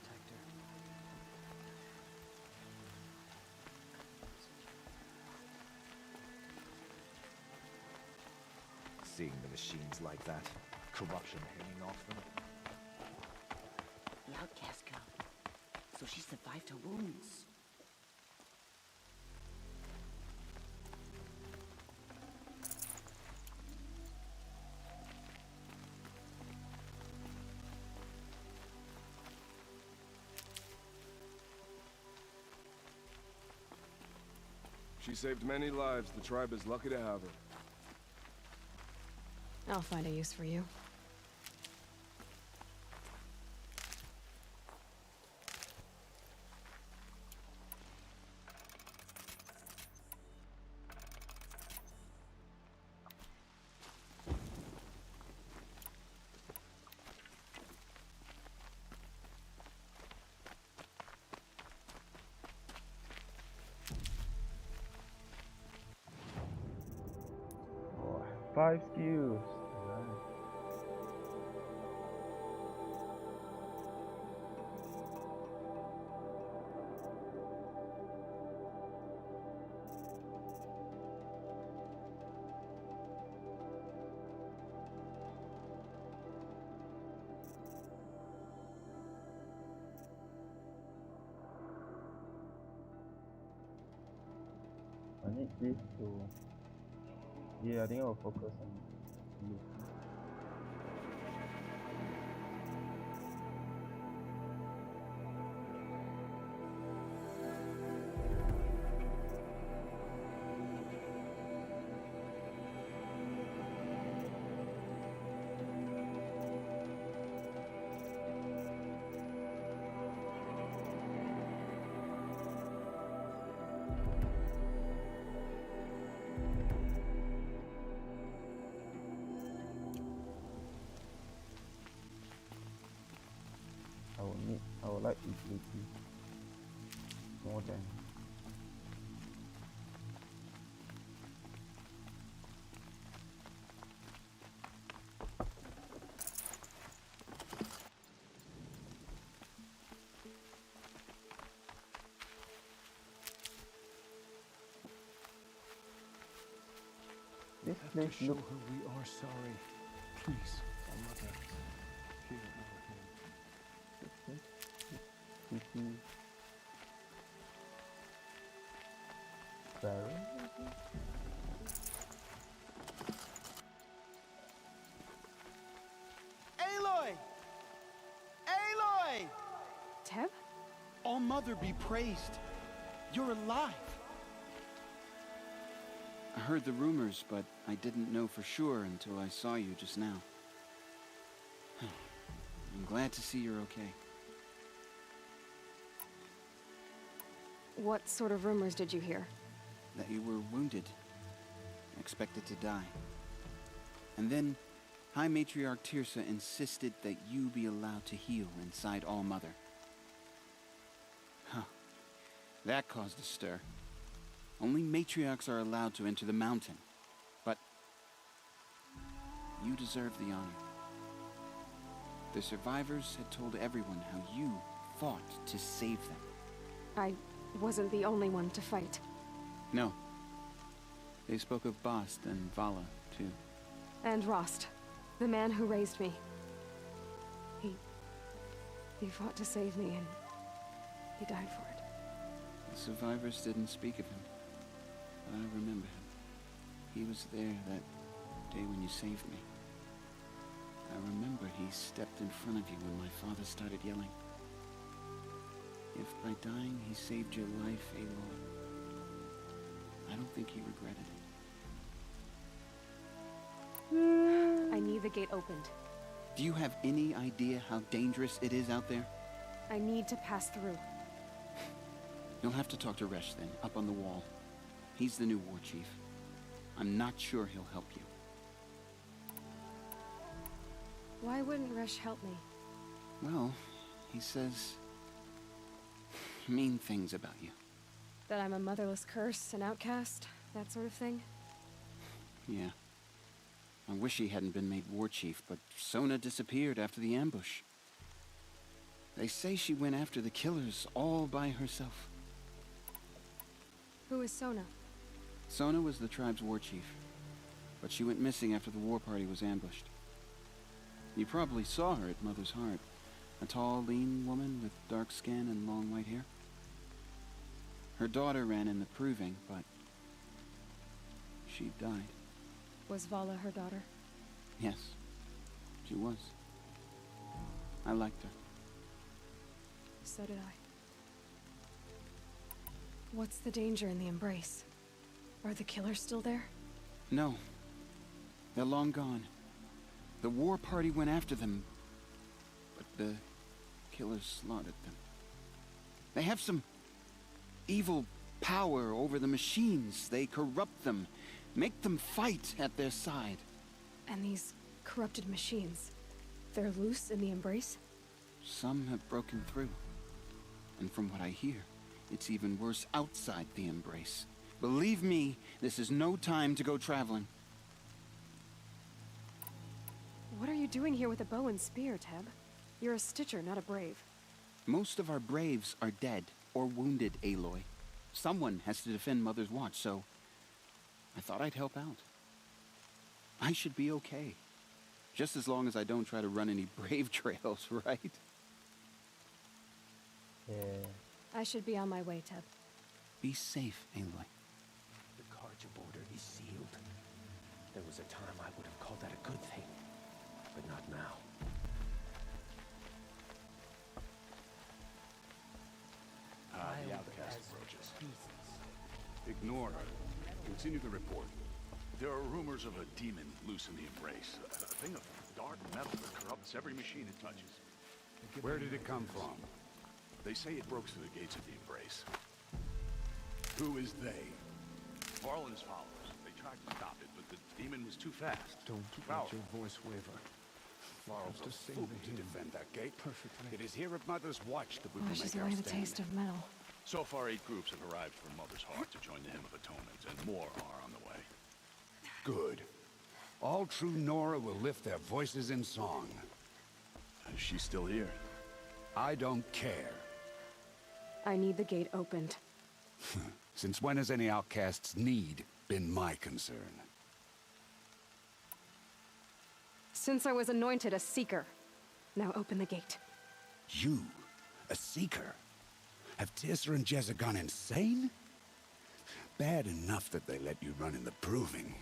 seeing the machines like that. Corruption hanging off them. The outcast girl. So she survived her wounds. She saved many lives. The tribe is lucky to have her. I'll find a use for you. Oh, 5 skills. Nice. I need this to... Yeah, I think I'll focus on this. I would like utility more than this place show looks her we are sorry. Please, our mother, hear our hand. pretty barren. Aloy! Aloy! Teb? All Mother be praised. You're alive. I heard the rumors, but I didn't know for sure until I saw you just now. I'm glad to see you're okay. What sort of rumors did you hear? That you were wounded, expected to die. And then High Matriarch Teersa insisted that you be allowed to heal inside All Mother. Huh. That caused a stir. Only matriarchs are allowed to enter the mountain. But you deserve the honor. The survivors had told everyone how you fought to save them. I wasn't the only one to fight. No. They spoke of Bast and Vala, too. And Rost, the man who raised me. He fought to save me, and he died for it. The survivors didn't speak of him, but I remember him. He was there that day when you saved me. I remember he stepped in front of you when my father started yelling. If by dying he saved your life, Aloy, I don't think he regretted it. I need the gate opened. Do you have any idea how dangerous it is out there? I need to pass through. You'll have to talk to Resh then, up on the wall. He's the new war chief. I'm not sure he'll help you. Why wouldn't Resh help me? Well, he says mean things about you. That I'm a motherless curse, an outcast, that sort of thing? Yeah. I wish he hadn't been made war chief, but Sona disappeared after the ambush. They say she went after the killers all by herself. Who is Sona? Sona was the tribe's war chief. but she went missing after the war party was ambushed. You probably saw her at Mother's Heart. A tall, lean woman with dark skin and long white hair. Her daughter ran in the proving, but she died. Was Vala her daughter? Yes, she was. I liked her. So did I. What's the danger in the Embrace? Are the killers still there? No. They're long gone. The war party went after them, but the killers slaughtered them. They have some evil power over the machines. They corrupt them, make them fight at their side. And these corrupted machines, they're loose in the Embrace? Some have broken through. And from what I hear, it's even worse outside the Embrace. Believe me, this is no time to go traveling. What are you doing here with a bow and spear, Teb? You're a Stitcher, not a Brave. Most of our Braves are dead or wounded, Aloy. Someone has to defend Mother's Watch, so I thought I'd help out. I should be okay. Just as long as I don't try to run any Brave trails, right? Yeah. I should be on my way, Teb. Be safe, Aloy. The Carja border is sealed. There was a time I would have called that a good thing, but not now. The outcast approaches. Ignore her. Continue the report. There are rumors of a demon loose in the Embrace. A thing of dark metal that corrupts every machine it touches. Where did it come from? They say it broke through the gates of the Embrace. Who is they? Varlin's followers. They tried to stop it, but the demon was too fast. Don't let your voice waver. Varl's to a fool fool to defend that gate. Perfectly. It is here at Mother's Watch that we will She's make our learning the stand. taste of metal. So far, 8 groups have arrived from Mother's Heart to join the Hymn of Atonement, and more are on the way. Good. All true Nora will lift their voices in song. Is she still here? I don't care. I need the gate opened. Since when has any outcast's need been my concern? Since I was anointed a Seeker. Now open the gate. You? A Seeker? Have Teersa and Jezza gone insane? Bad enough that they let you run in the Proving.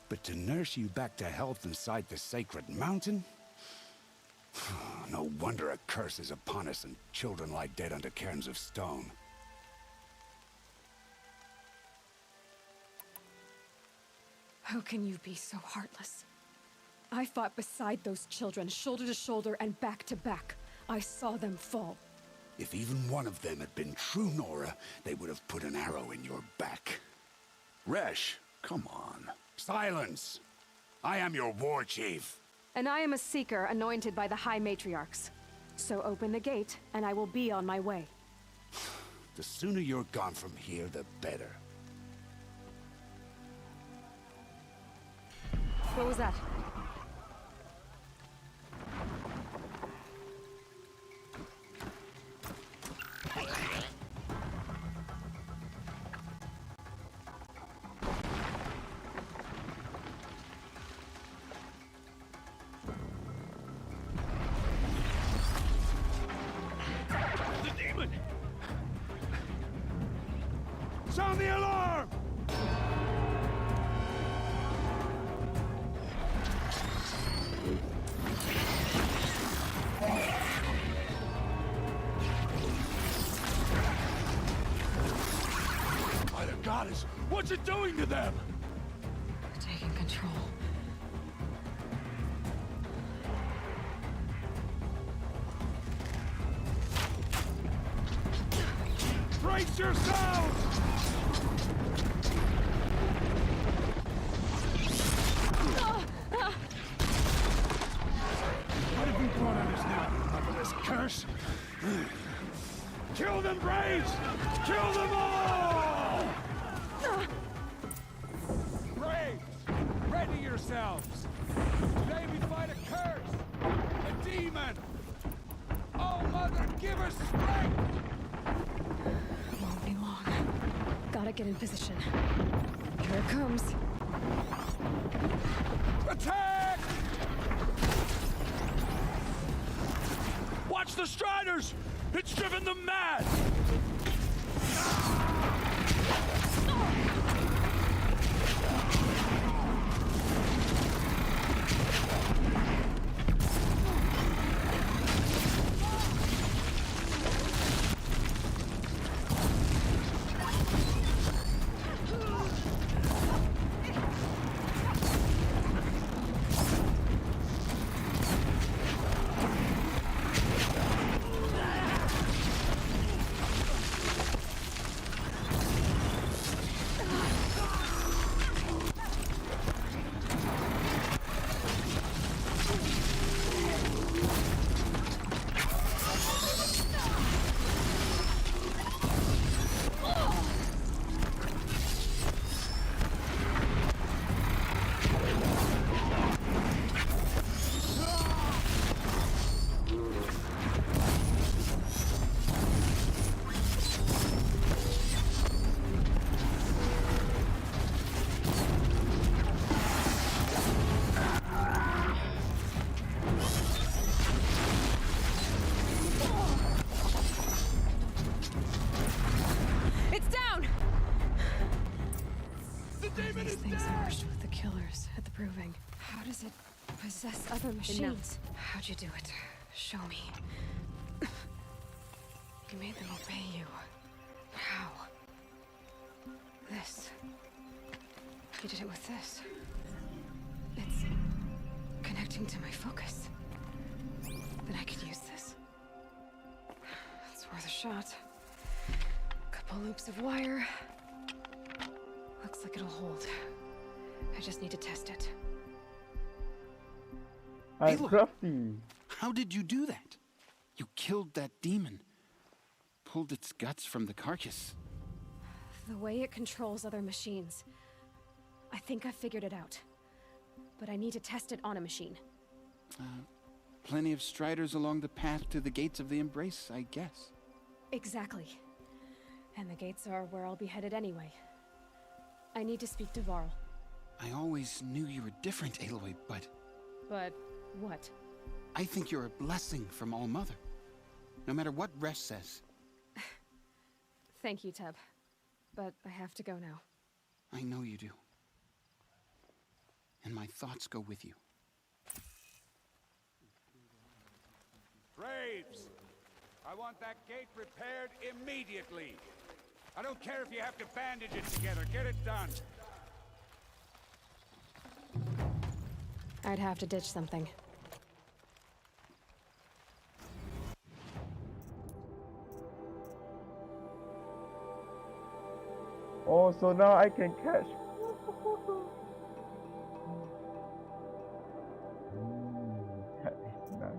But to nurse you back to health inside the Sacred Mountain? No wonder a curse is upon us and children lie dead under cairns of stone. How can you be so heartless? I fought beside those children, shoulder to shoulder and back to back. I saw them fall. If even one of them had been true Nora, they would have put an arrow in your back. Resh, come on. Silence! I am your war chief. And I am a Seeker anointed by the High Matriarchs. So open the gate, and I will be on my way. The sooner you're gone from here, the better. What was that? The demon! Sound the alarm! By the goddess, what's it doing to them? Taking control. Brace yourselves! What have we brought on us now? Under this curse? Kill them, Braves! Kill them all! Braves, ready yourselves! Today we fight a curse! A demon! Oh, Mother, give us strength! Won't be long. Gotta get in position. Here it comes. Attack! Watch the Striders! It's driven them mad! It's down! The demon These is things dead! merged with the killers at the Proving. How does it possess other machines? How'd you do it? Show me. You made them obey you. How? This. You did it with this. It's connecting to my focus. Then I could use this. It's worth a shot. Couple loops of wire. Looks like it'll hold. I just need to test it. I'm Aloy, crafty. how did you do that? You killed that demon. Pulled its guts from the carcass. The way it controls other machines. I think I figured it out. But I need to test it on a machine. Plenty of Striders along the path to the gates of the Embrace, I guess. Exactly. And the gates are where I'll be headed anyway. I need to speak to Varl. I always knew you were different, Aloy, but But what? I think you're a blessing from All-Mother. No matter what Resh says. Thank you, Teb. But I have to go now. I know you do. And my thoughts go with you. Braves! I want that gate repaired immediately. I don't care if you have to bandage it together. Get it done. I'd have to ditch something. Oh, so now I can catch. That is nice.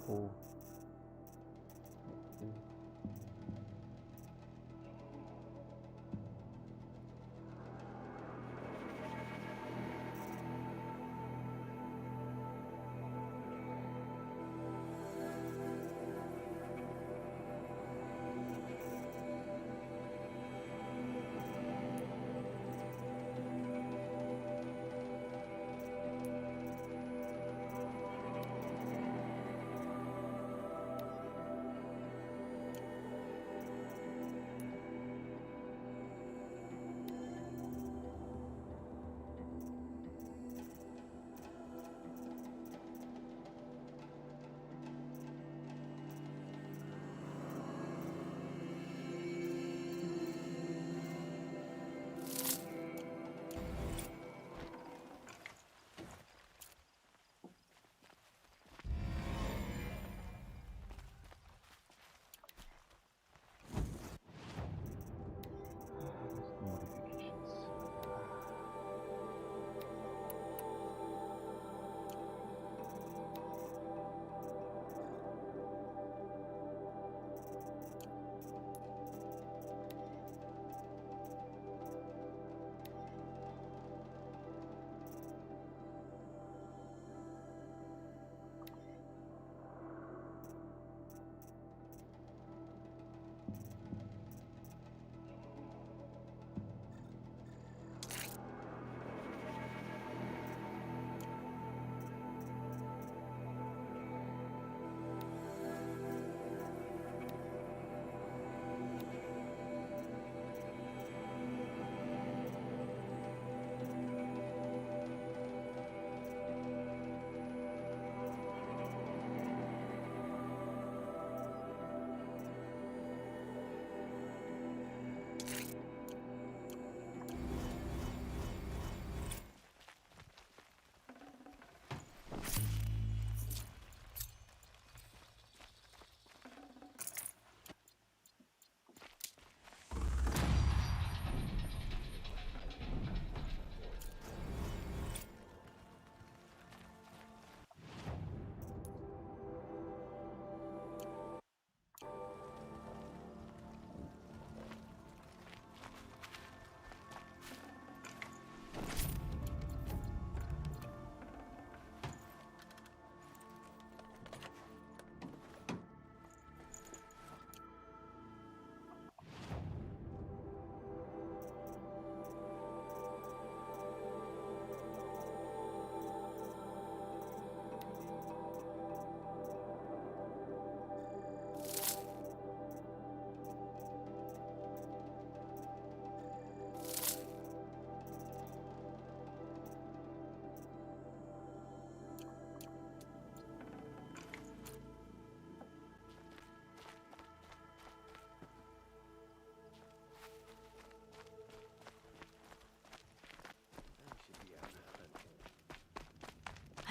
Oh. Let's see.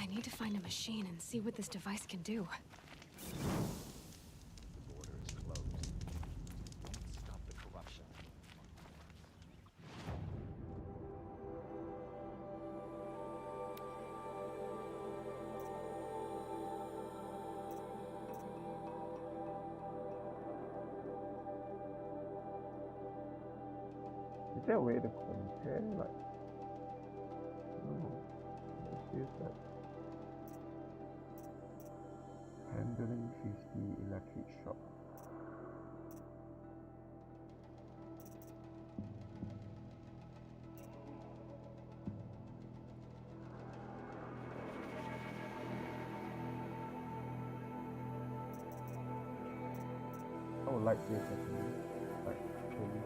need to find a machine and see what this device can do. The border is closed. Stop the corruption. Is there a way to compare, like, let's use that. Handling 50 electric shock. I would like this actually, like, really.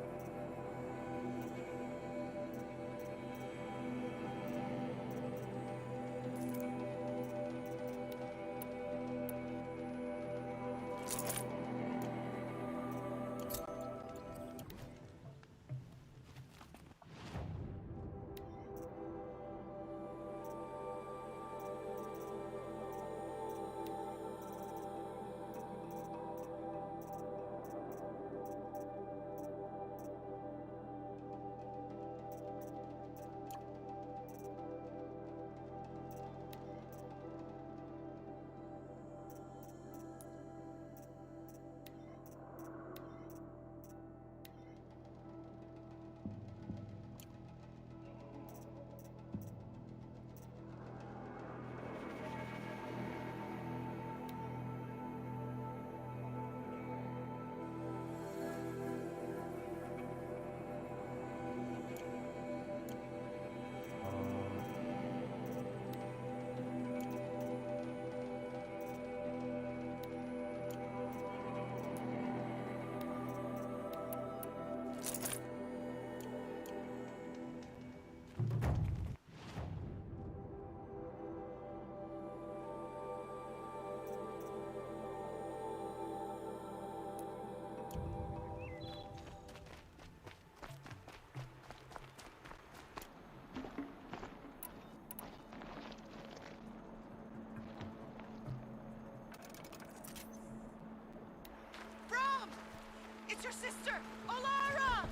It's your sister, Olara!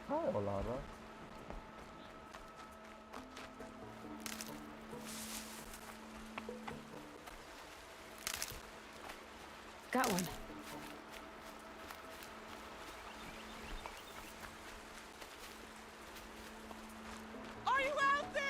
Hi, Olara. Got one. Are you out there?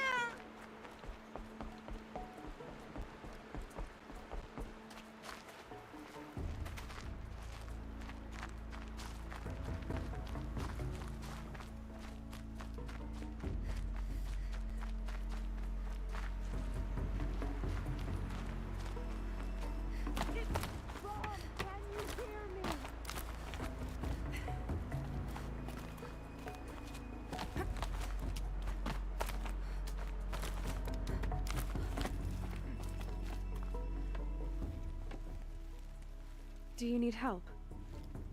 Do you need help?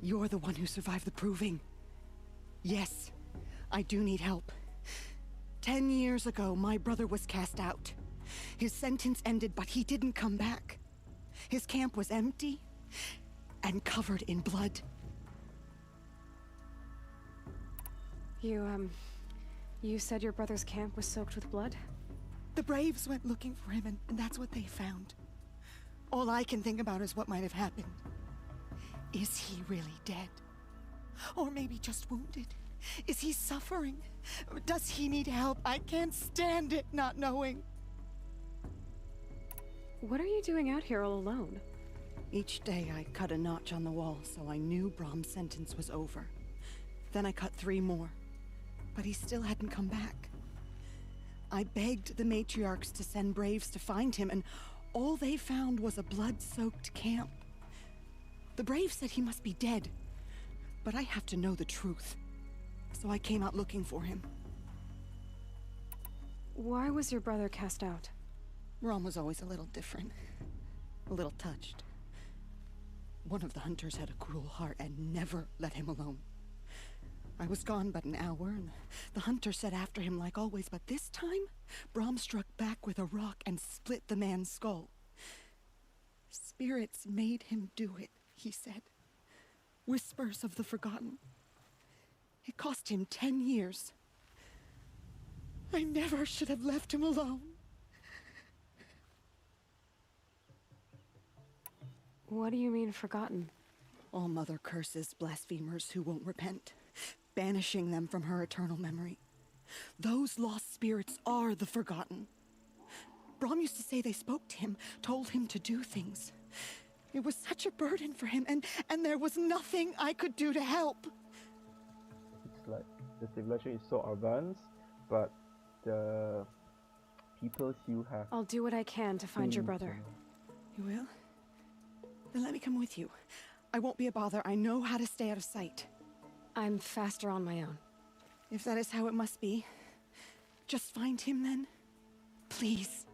You're the one who survived the proving. Yes, I do need help. 10 years ago, my brother was cast out. His sentence ended, but he didn't come back. His camp was empty and covered in blood. You said your brother's camp was soaked with blood? The Braves went looking for him, and that's what they found. All I can think about is what might have happened. Is he really dead? Or maybe just wounded? Is he suffering? Does he need help? I can't stand it not knowing. What are you doing out here all alone? Each day I cut a notch on the wall so I knew Brahm's sentence was over. Then I cut 3 more, but he still hadn't come back. I begged the matriarchs to send Braves to find him, and all they found was a blood-soaked camp. The Braves said he must be dead, but I have to know the truth. So I came out looking for him. Why was your brother cast out? Brahm was always a little different. A little touched. One of the hunters had a cruel heart and never let him alone. I was gone but an hour, and the hunter set after him like always, but this time, Brom struck back with a rock and split the man's skull. Spirits made him do it, he said. Whispers of the forgotten. It cost him 10 years. I never should have left him alone. What do you mean, forgotten? All Mother curses blasphemers who won't repent, banishing them from her eternal memory. Those lost spirits are the forgotten. Brom used to say they spoke to him, told him to do things. It was such a burden for him, and there was nothing I could do to help. It's like the civilization is so advanced, but the people still have... I'll do what I can to find your brother. You will? Then let me come with you. I won't be a bother. I know how to stay out of sight. I'm faster on my own. If that is how it must be, just find him then. Please.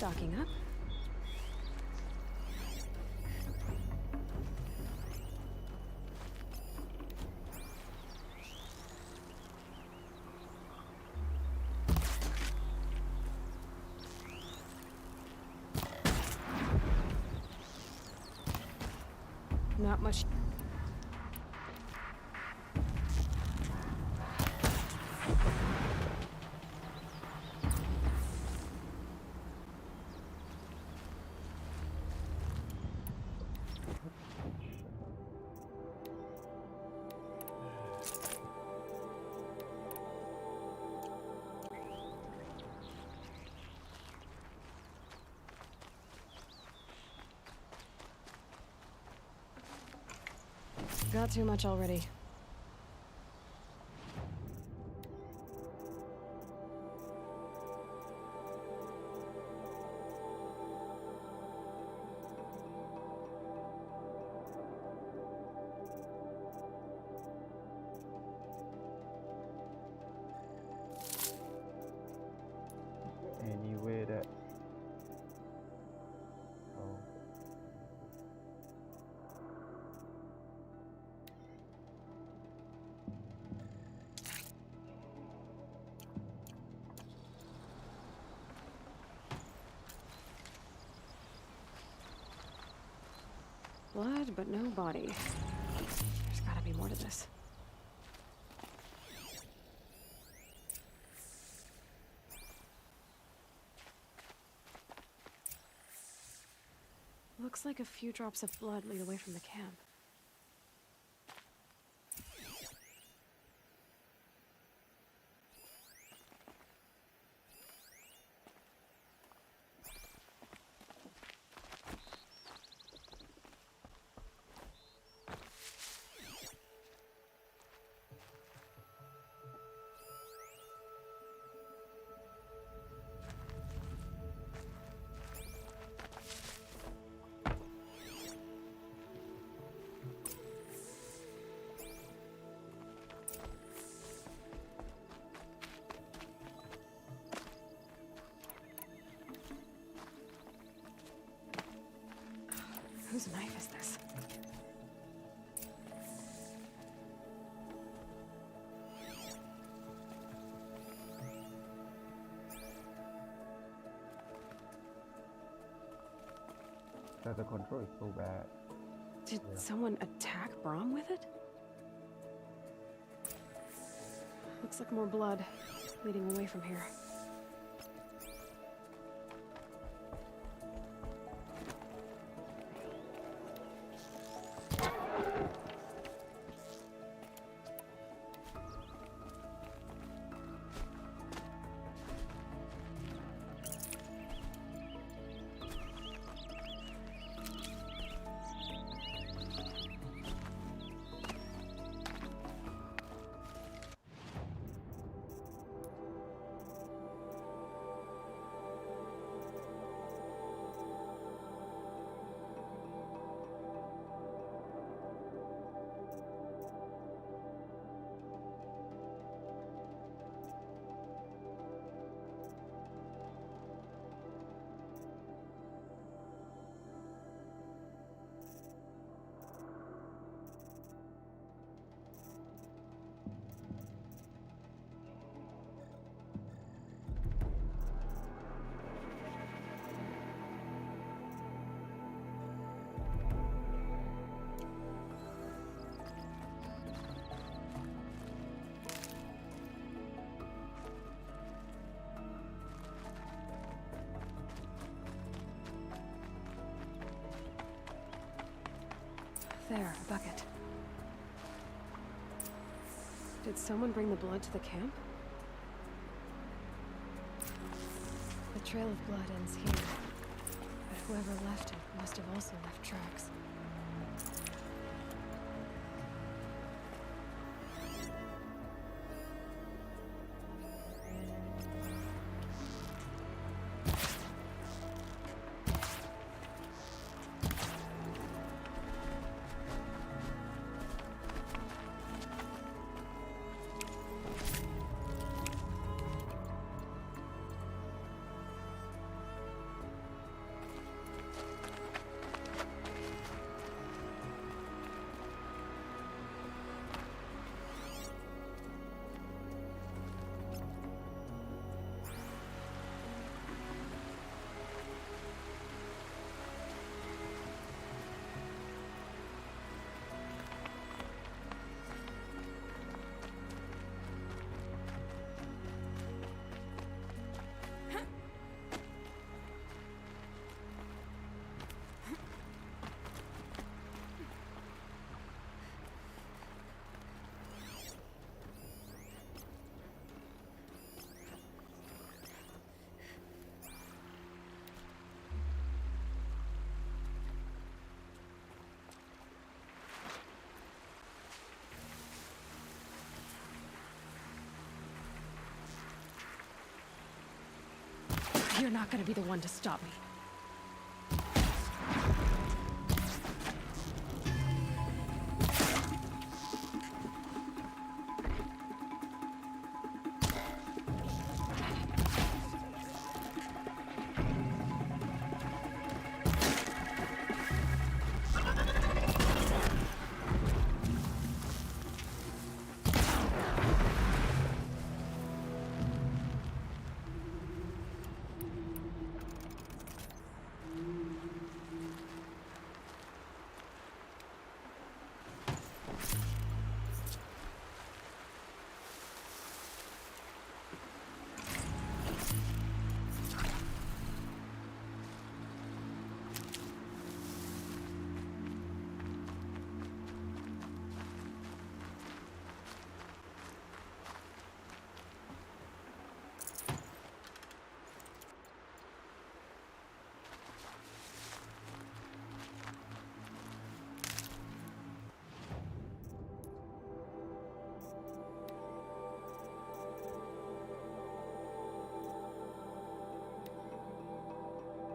Stocking up. Not much. Got too much already. Any way that... Oh. Blood, but no body. There's gotta be more to this. Looks like a few drops of blood lead away from the camp. Whose knife is this? That the control is so bad. Did someone attack Brom with it? Looks like more blood leading away from here. There, a bucket. Did someone bring the blood to the camp? The trail of blood ends here, but whoever left it must have also left tracks. You're not gonna be the one to stop me.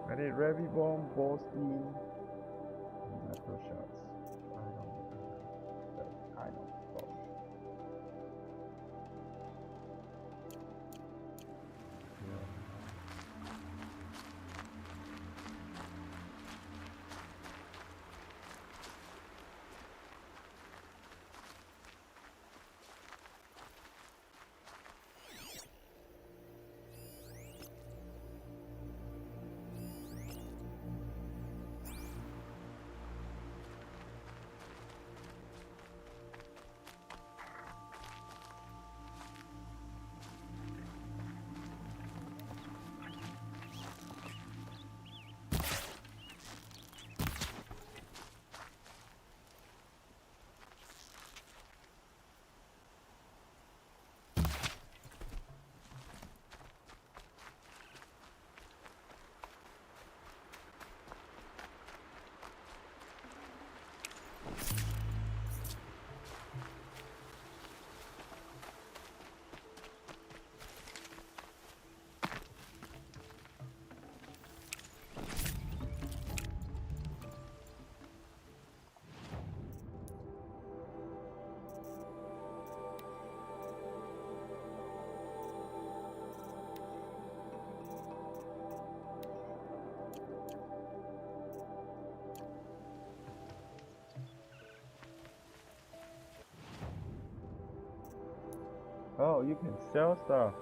I need Revy Bomb, Bolstein, and Metal Shots. I don't know. Oh, you can sell stuff.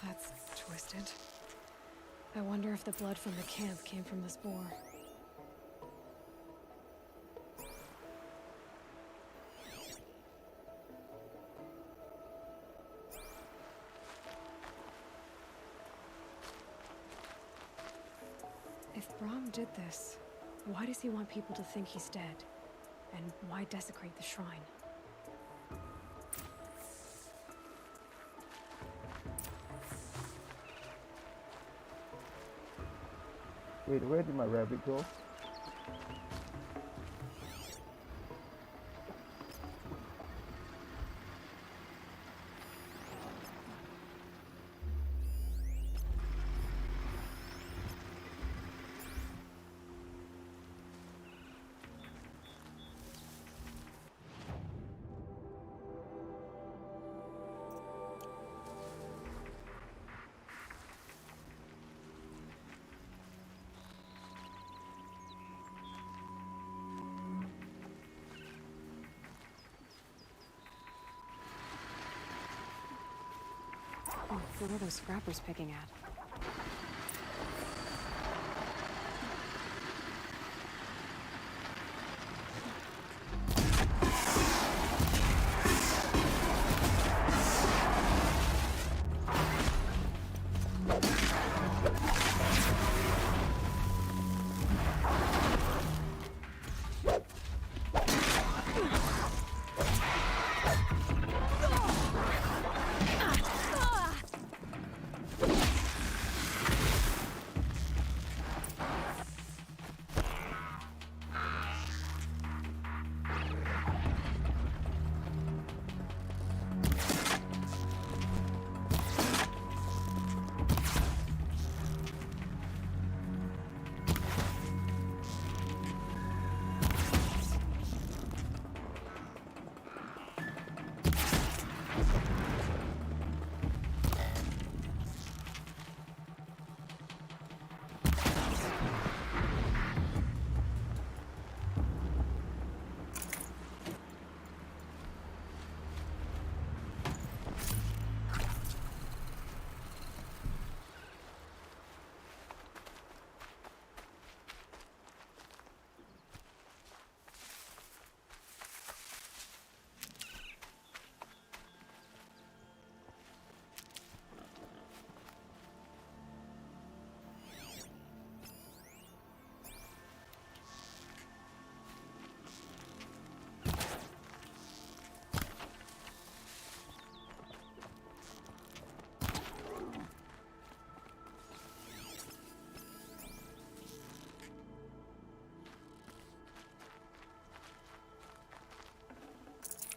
That's twisted. I wonder if the blood from the camp came from this boar. If Brahm did this, why does he want people to think he's dead? And why desecrate the shrine? Wait, where did my rabbit go? Oh, what are those scrappers picking at?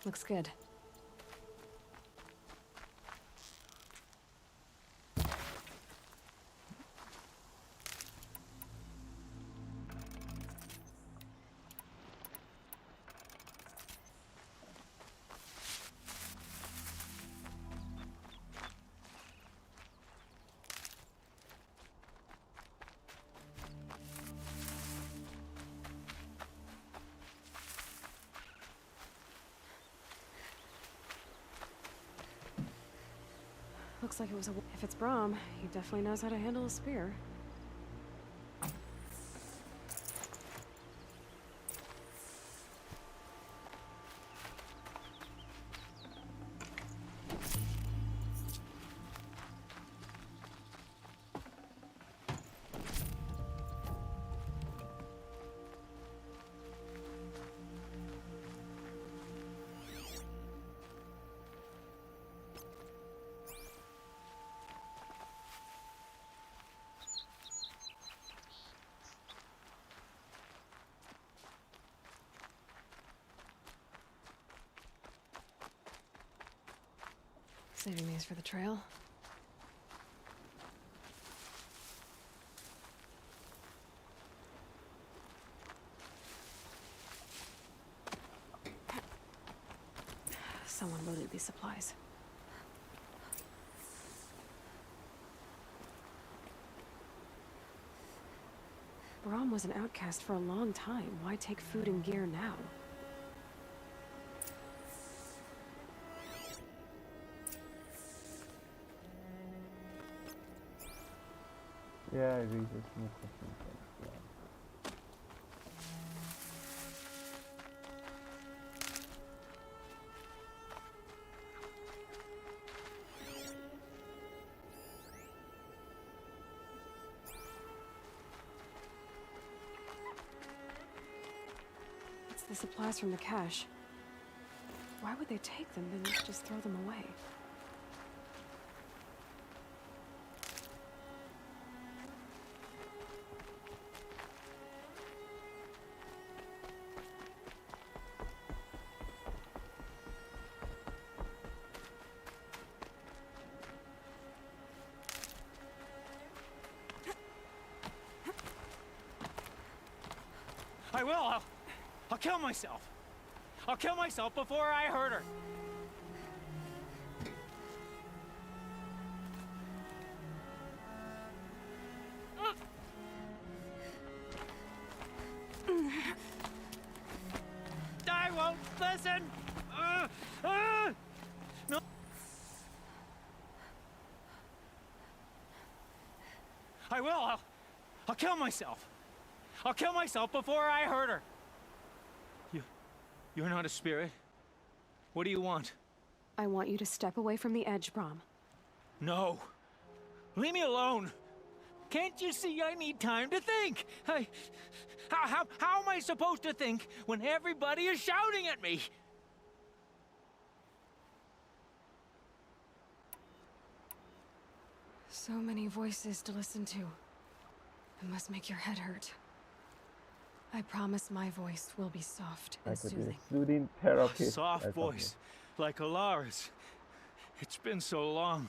Looks good. Looks like it was a... If it's Braum, he definitely knows how to handle a spear. Saving these for the trail. Someone loaded these supplies. Braum was an outcast for a long time. Why take food and gear now? Yeah, it raises more questions. Yeah. It's the supplies from the cache. Why would they take them and just throw them away? I will. I'll kill myself. I'll kill myself before I hurt her. I won't listen. No. I will. I'll kill myself. I'll kill myself before I hurt her. You're not a spirit. What do you want? I want you to step away from the edge, Brom. No. Leave me alone. Can't you see I need time to think? How am I supposed to think when everybody is shouting at me? So many voices to listen to. It must make your head hurt. I promise my voice will be soft and soothing. Soothing therapist. Soft voice, like Alara's. It's been so long.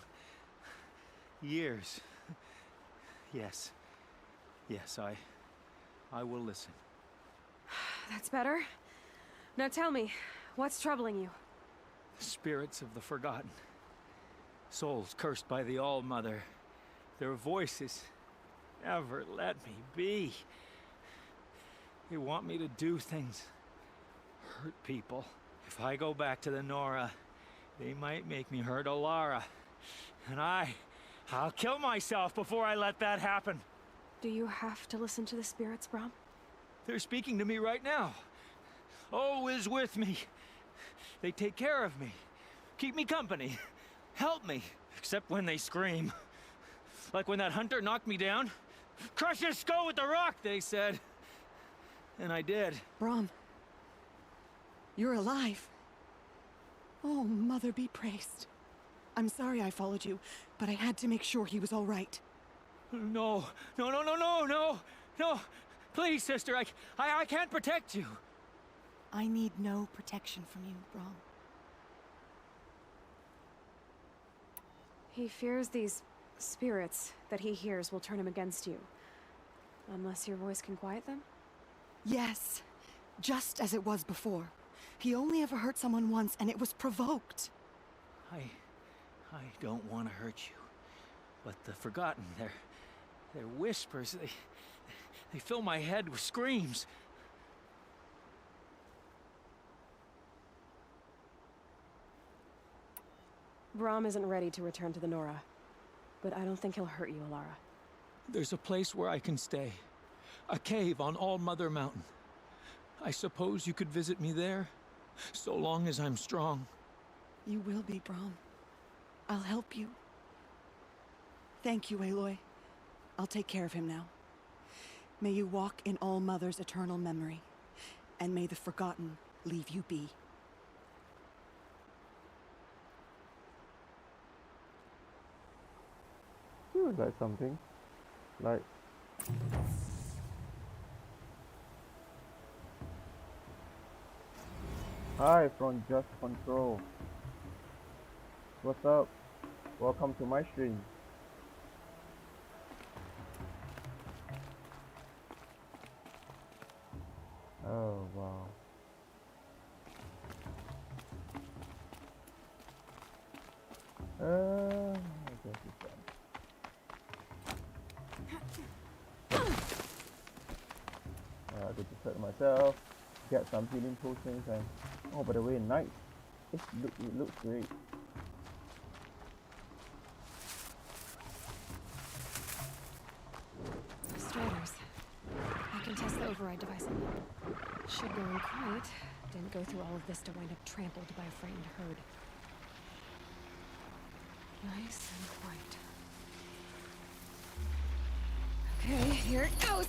Years. Yes. Yes, I will listen. That's better. Now tell me, what's troubling you? Spirits of the forgotten. Souls cursed by the All-Mother. Their voices never let me be. They want me to do things. Hurt people. If I go back to the Nora, they might make me hurt Alara. And I'll kill myself before I let that happen. Do you have to listen to the spirits, Brom? They're speaking to me right now. Oh is with me. They take care of me. Keep me company. Help me. Except when they scream. Like when that hunter knocked me down. Crush his skull with the rock, they said. And I did. Brom. You're alive. Oh, Mother be praised. I'm sorry I followed you, but I had to make sure he was all right. No. Please, sister, I can't protect you. I need no protection from you, Brom. He fears these spirits that he hears will turn him against you. Unless your voice can quiet them? Yes. Just as it was before. He only ever hurt someone once, and it was provoked. I don't want to hurt you. But the Forgotten, their whispers, they fill my head with screams. Brom isn't ready to return to the Nora, but I don't think he'll hurt you, Alara. There's a place where I can stay. A cave on All-Mother Mountain. I suppose you could visit me there, so long as I'm strong. You will be, Brom. I'll help you. Thank you, Aloy. I'll take care of him now. May you walk in All-Mother's eternal memory, and may the Forgotten leave you be. Feels like something. Like... Hi from Just Control. What's up? Welcome to my stream. Oh wow. I guess it's done. I get to set myself, get some healing potions, and oh, by the way, nice. It looks great. Striders. I can test the override device on them. Should go in quiet. Didn't go through all of this to wind up trampled by a frightened herd. Nice and quiet. Okay, here it goes!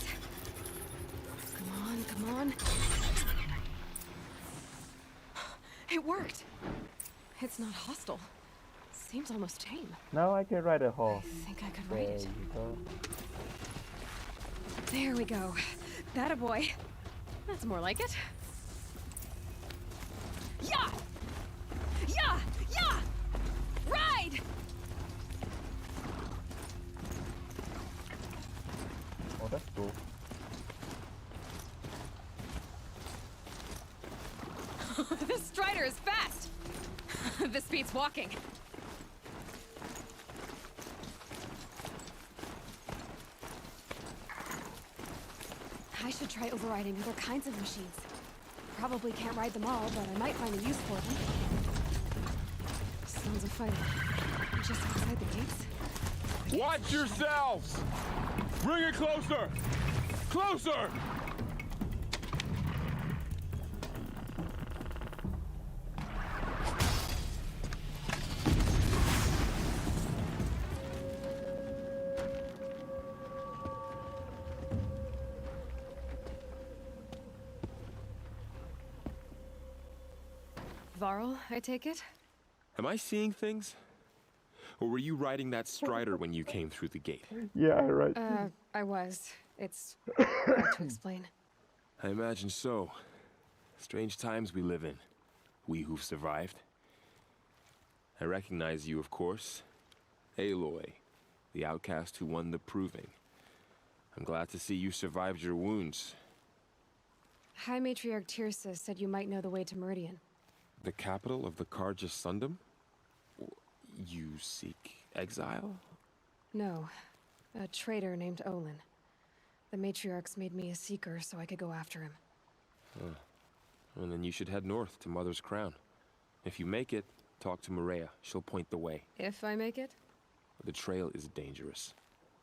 Come on. It worked! It's not hostile. Seems almost tame. Now I can ride a horse. I think I could ride it. There we go. That a boy. That's more like it. Yeah! Ride! Oh, that's cool. This Strider is fast! This beats walking. I should try overriding other kinds of machines. Probably can't ride them all, but I might find a use for them. Sounds of fighting. Just outside the gates. Watch yourselves! Bring it closer! Closer! Varl, I take it? Am I seeing things? Or were you riding that Strider when you came through the gate? Yeah, right. I was. It's hard to explain. I imagine so. Strange times we live in. We who've survived. I recognize you, of course. Aloy, the outcast who won the Proving. I'm glad to see you survived your wounds. High Matriarch Tirsa said you might know the way to Meridian. The capital of the Carja Sundom? You seek exile? No. A traitor named Olin. The Matriarchs made me a seeker so I could go after him. Well, then you should head north to Mother's Crown. If you make it, talk to Maria. She'll point the way. If I make it? The trail is dangerous.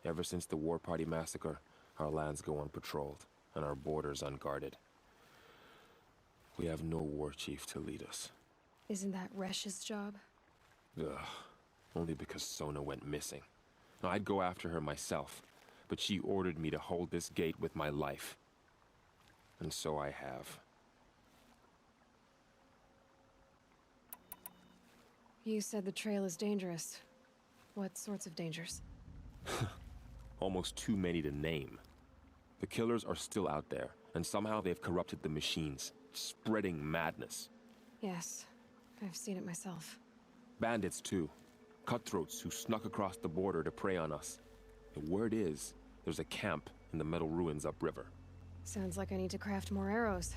Ever since the War Party massacre, our lands go unpatrolled, and our borders unguarded. We have no war chief to lead us. Isn't that Resh's job? Ugh. Only because Sona went missing. Now, I'd go after her myself, but she ordered me to hold this gate with my life. And so I have. You said the trail is dangerous. What sorts of dangers? Almost too many to name. The killers are still out there, and somehow they've corrupted the machines, spreading madness. Yes, I've seen it myself. Bandits, too. Cutthroats who snuck across the border to prey on us. The word is, there's a camp in the metal ruins upriver. Sounds like I need to craft more arrows.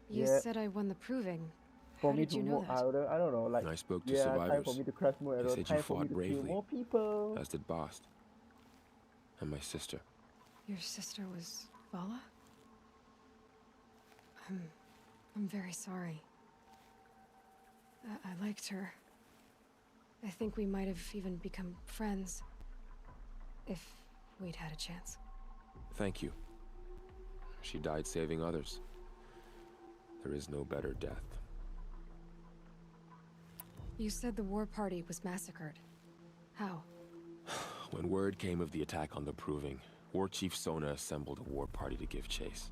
You Yeah. said I won the Proving. For How me did to you know move that? out, I don't know, like I spoke to yeah, time survivors. for me to craft more They arrows, said you time for me fought to kill bravely, more people. as did Bast. And my sister. Your sister was Vala? I'm very sorry. I liked her. I think we might have even become friends. If we'd had a chance. Thank you. She died saving others. There is no better death. You said the war party was massacred. How? When word came of the attack on the Proving, War Chief Sona assembled a war party to give chase.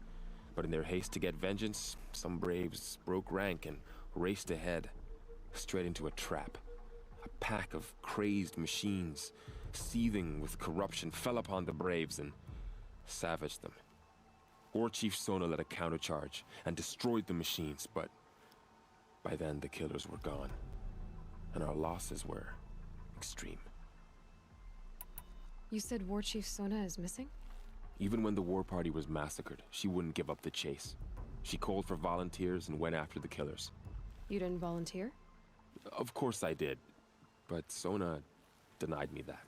But in their haste to get vengeance, some braves broke rank and raced ahead, straight into a trap. A pack of crazed machines, seething with corruption, fell upon the braves and savaged them. War Chief Sona led a countercharge and destroyed the machines, but by then the killers were gone, and our losses were extreme. You said War Chief Sona is missing? Even when the war party was massacred, she wouldn't give up the chase. She called for volunteers and went after the killers. You didn't volunteer? Of course I did, but Sona denied me that.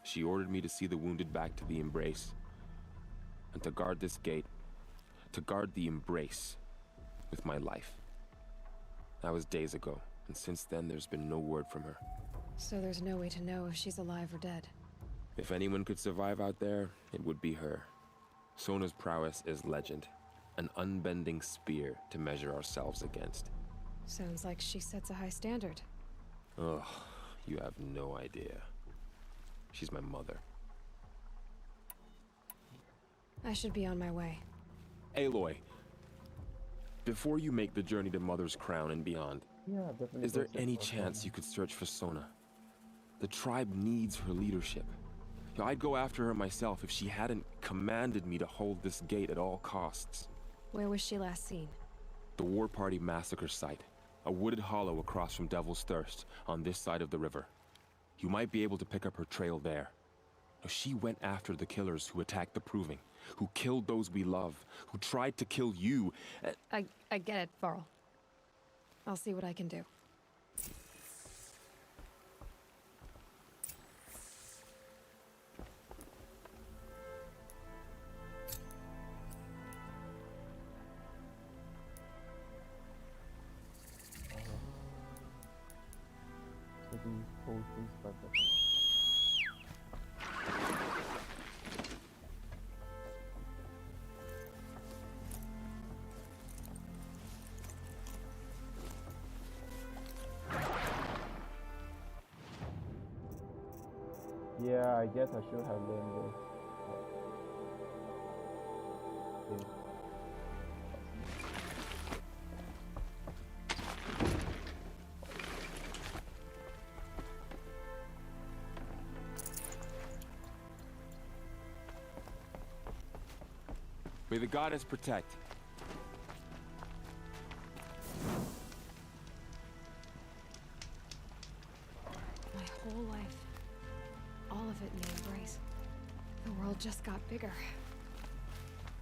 She ordered me to see the wounded back to the Embrace, and to guard this gate, to guard the Embrace with my life. That was days ago, and since then there's been no word from her. So there's no way to know if she's alive or dead. If anyone could survive out there, it would be her. Sona's prowess is legend, an unbending spear to measure ourselves against. Sounds like she sets a high standard. Ugh, you have no idea. She's my mother. I should be on my way. Aloy, before you make the journey to Mother's Crown and beyond, Yeah, definitely. is there go search any for chance Sona. you could search for Sona? The tribe needs her leadership. I'd go after her myself if she hadn't commanded me to hold this gate at all costs. Where was she last seen? The War Party massacre site. A wooded hollow across from Devil's Thirst, on this side of the river. You might be able to pick up her trail there. Now, she went after the killers who attacked the Proving, who killed those we love, who tried to kill you. I get it, Varl. I'll see what I can do. So these potions, but Yeah, I guess I should have learned this. Okay. May the goddess protect. My whole life. All of it in the embrace. The world just got bigger.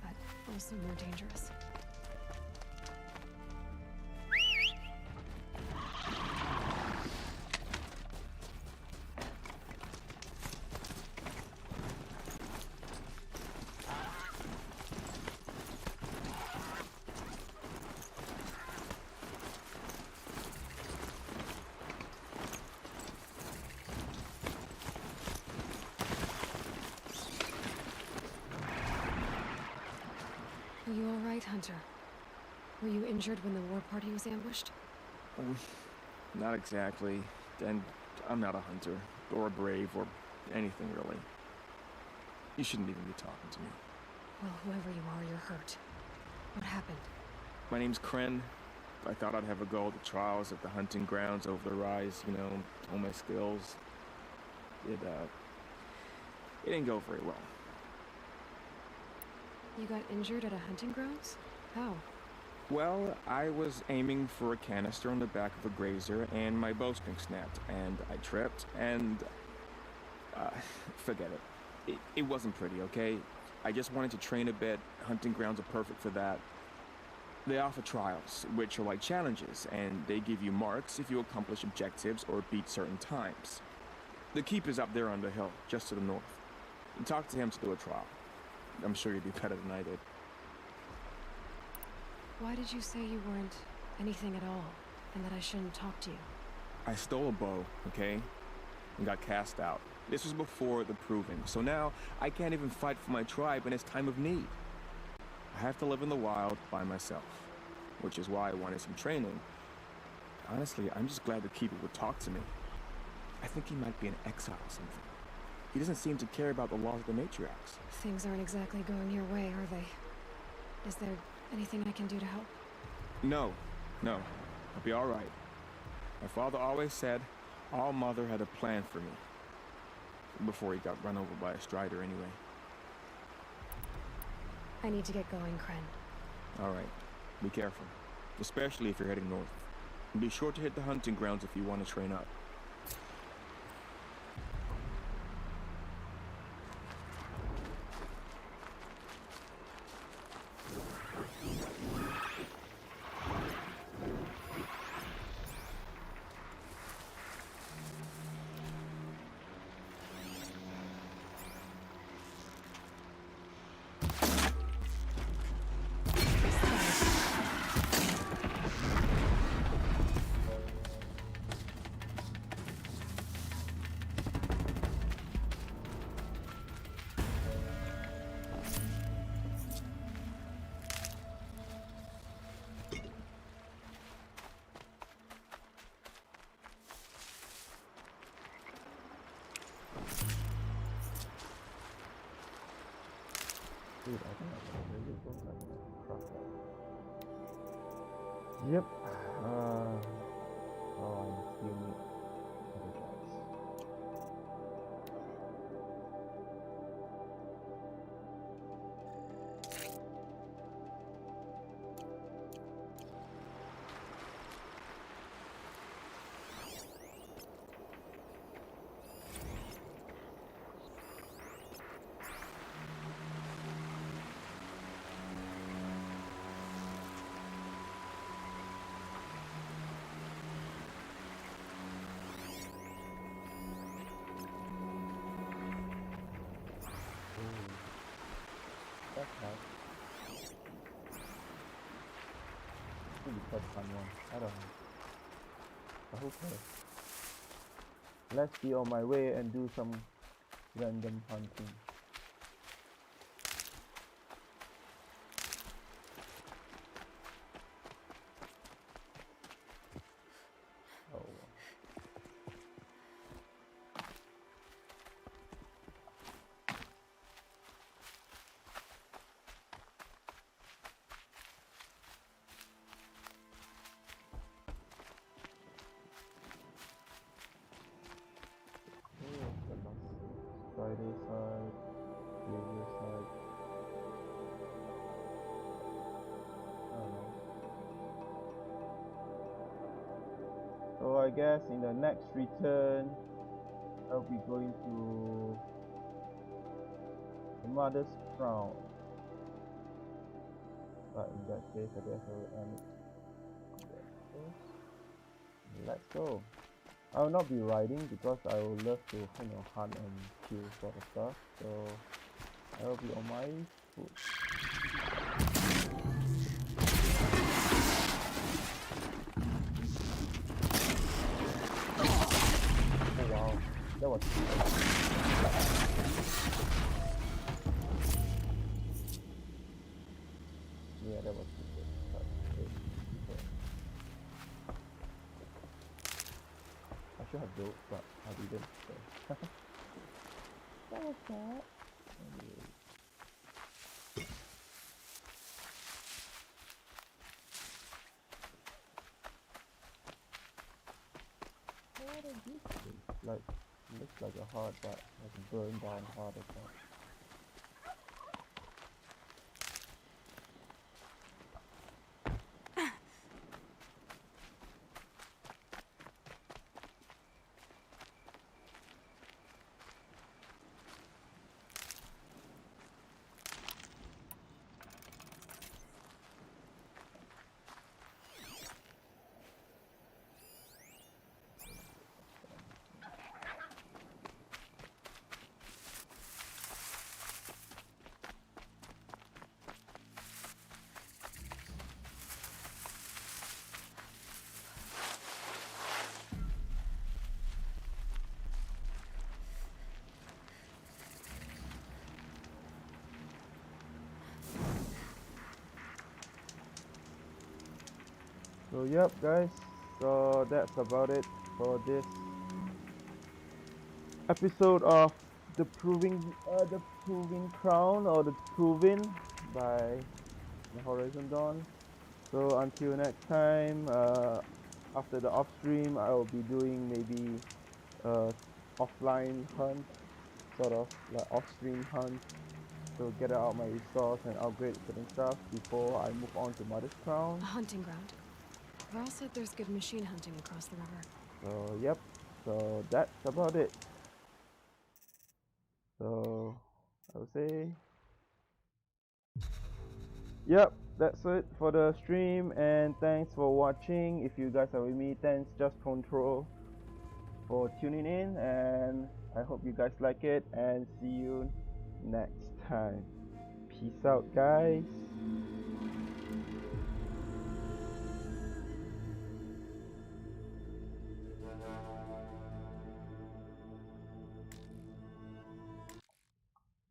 But also more dangerous. Are you all right, Hunter? Were you injured when the war party was ambushed? Not exactly. And I'm not a hunter, or a brave, or anything really. You shouldn't even be talking to me. Well, whoever you are, you're hurt. What happened? My name's Kren. I thought I'd have a go at the trials at the hunting grounds over the rise, you know, hone my skills. It didn't go very well. You got injured at a hunting grounds? How? Well, I was aiming for a canister on the back of a grazer, and my bowstring snapped, and I tripped, and... forget it. It wasn't pretty, okay? I just wanted to train a bit. Hunting grounds are perfect for that. They offer trials, which are like challenges, and they give you marks if you accomplish objectives or beat certain times. The keep is up there on the hill, just to the north. Talk to him to do a trial. I'm sure you'd do better than I did. Why did you say you weren't anything at all, and that I shouldn't talk to you? I stole a bow, okay? And got cast out. This was before the proving, so now I can't even fight for my tribe in its time of need. I have to live in the wild by myself, which is why I wanted some training. Honestly, I'm just glad the Keeper would talk to me. I think he might be in exile or something. He doesn't seem to care about the laws of the matriarchs. Things aren't exactly going your way, are they? Is there anything I can do to help? No. I'll be all right. My father always said All Mother had a plan for me. Before he got run over by a strider anyway. I need to get going, Kren. All right. Be careful. Especially if you're heading north. And be sure to hit the hunting grounds if you want to train up. Dude, I think I really go like cross that. Yep. Oh, I'm unique. That's nice. Maybe touch someone. I don't know. But okay. Let's be on my way and do some random hunting. Friday side, Xavier side. I don't know. So I guess in the next return, I'll be going to the Mother's Crown. But in that case, I guess I will end it. Let's go. I will not be riding because I would love to, hunt and kill sort of stuff. So I will be on my foot. Oh wow, that was yeah, that was stupid. But okay. I should have built, but I didn't. So. That was that. Anyway. What is this? Like, looks like a heart, but like a burned down heart or something. So yep guys, so that's about it for this episode of the Proving Crown, or the Proving by the Horizon Dawn. So until next time, after the off stream, I will be doing maybe offline hunt, sort of like off stream hunt, to get out my resource and upgrade certain stuff before I move on to Mother's Crown. A hunting ground. Varl said there's good machine hunting across the river. So yep, so that's about it. So I would say yep, that's it for the stream, and thanks for watching. If you guys are with me, thanks Just Control for tuning in, and I hope you guys like it, and see you next time. Peace out guys.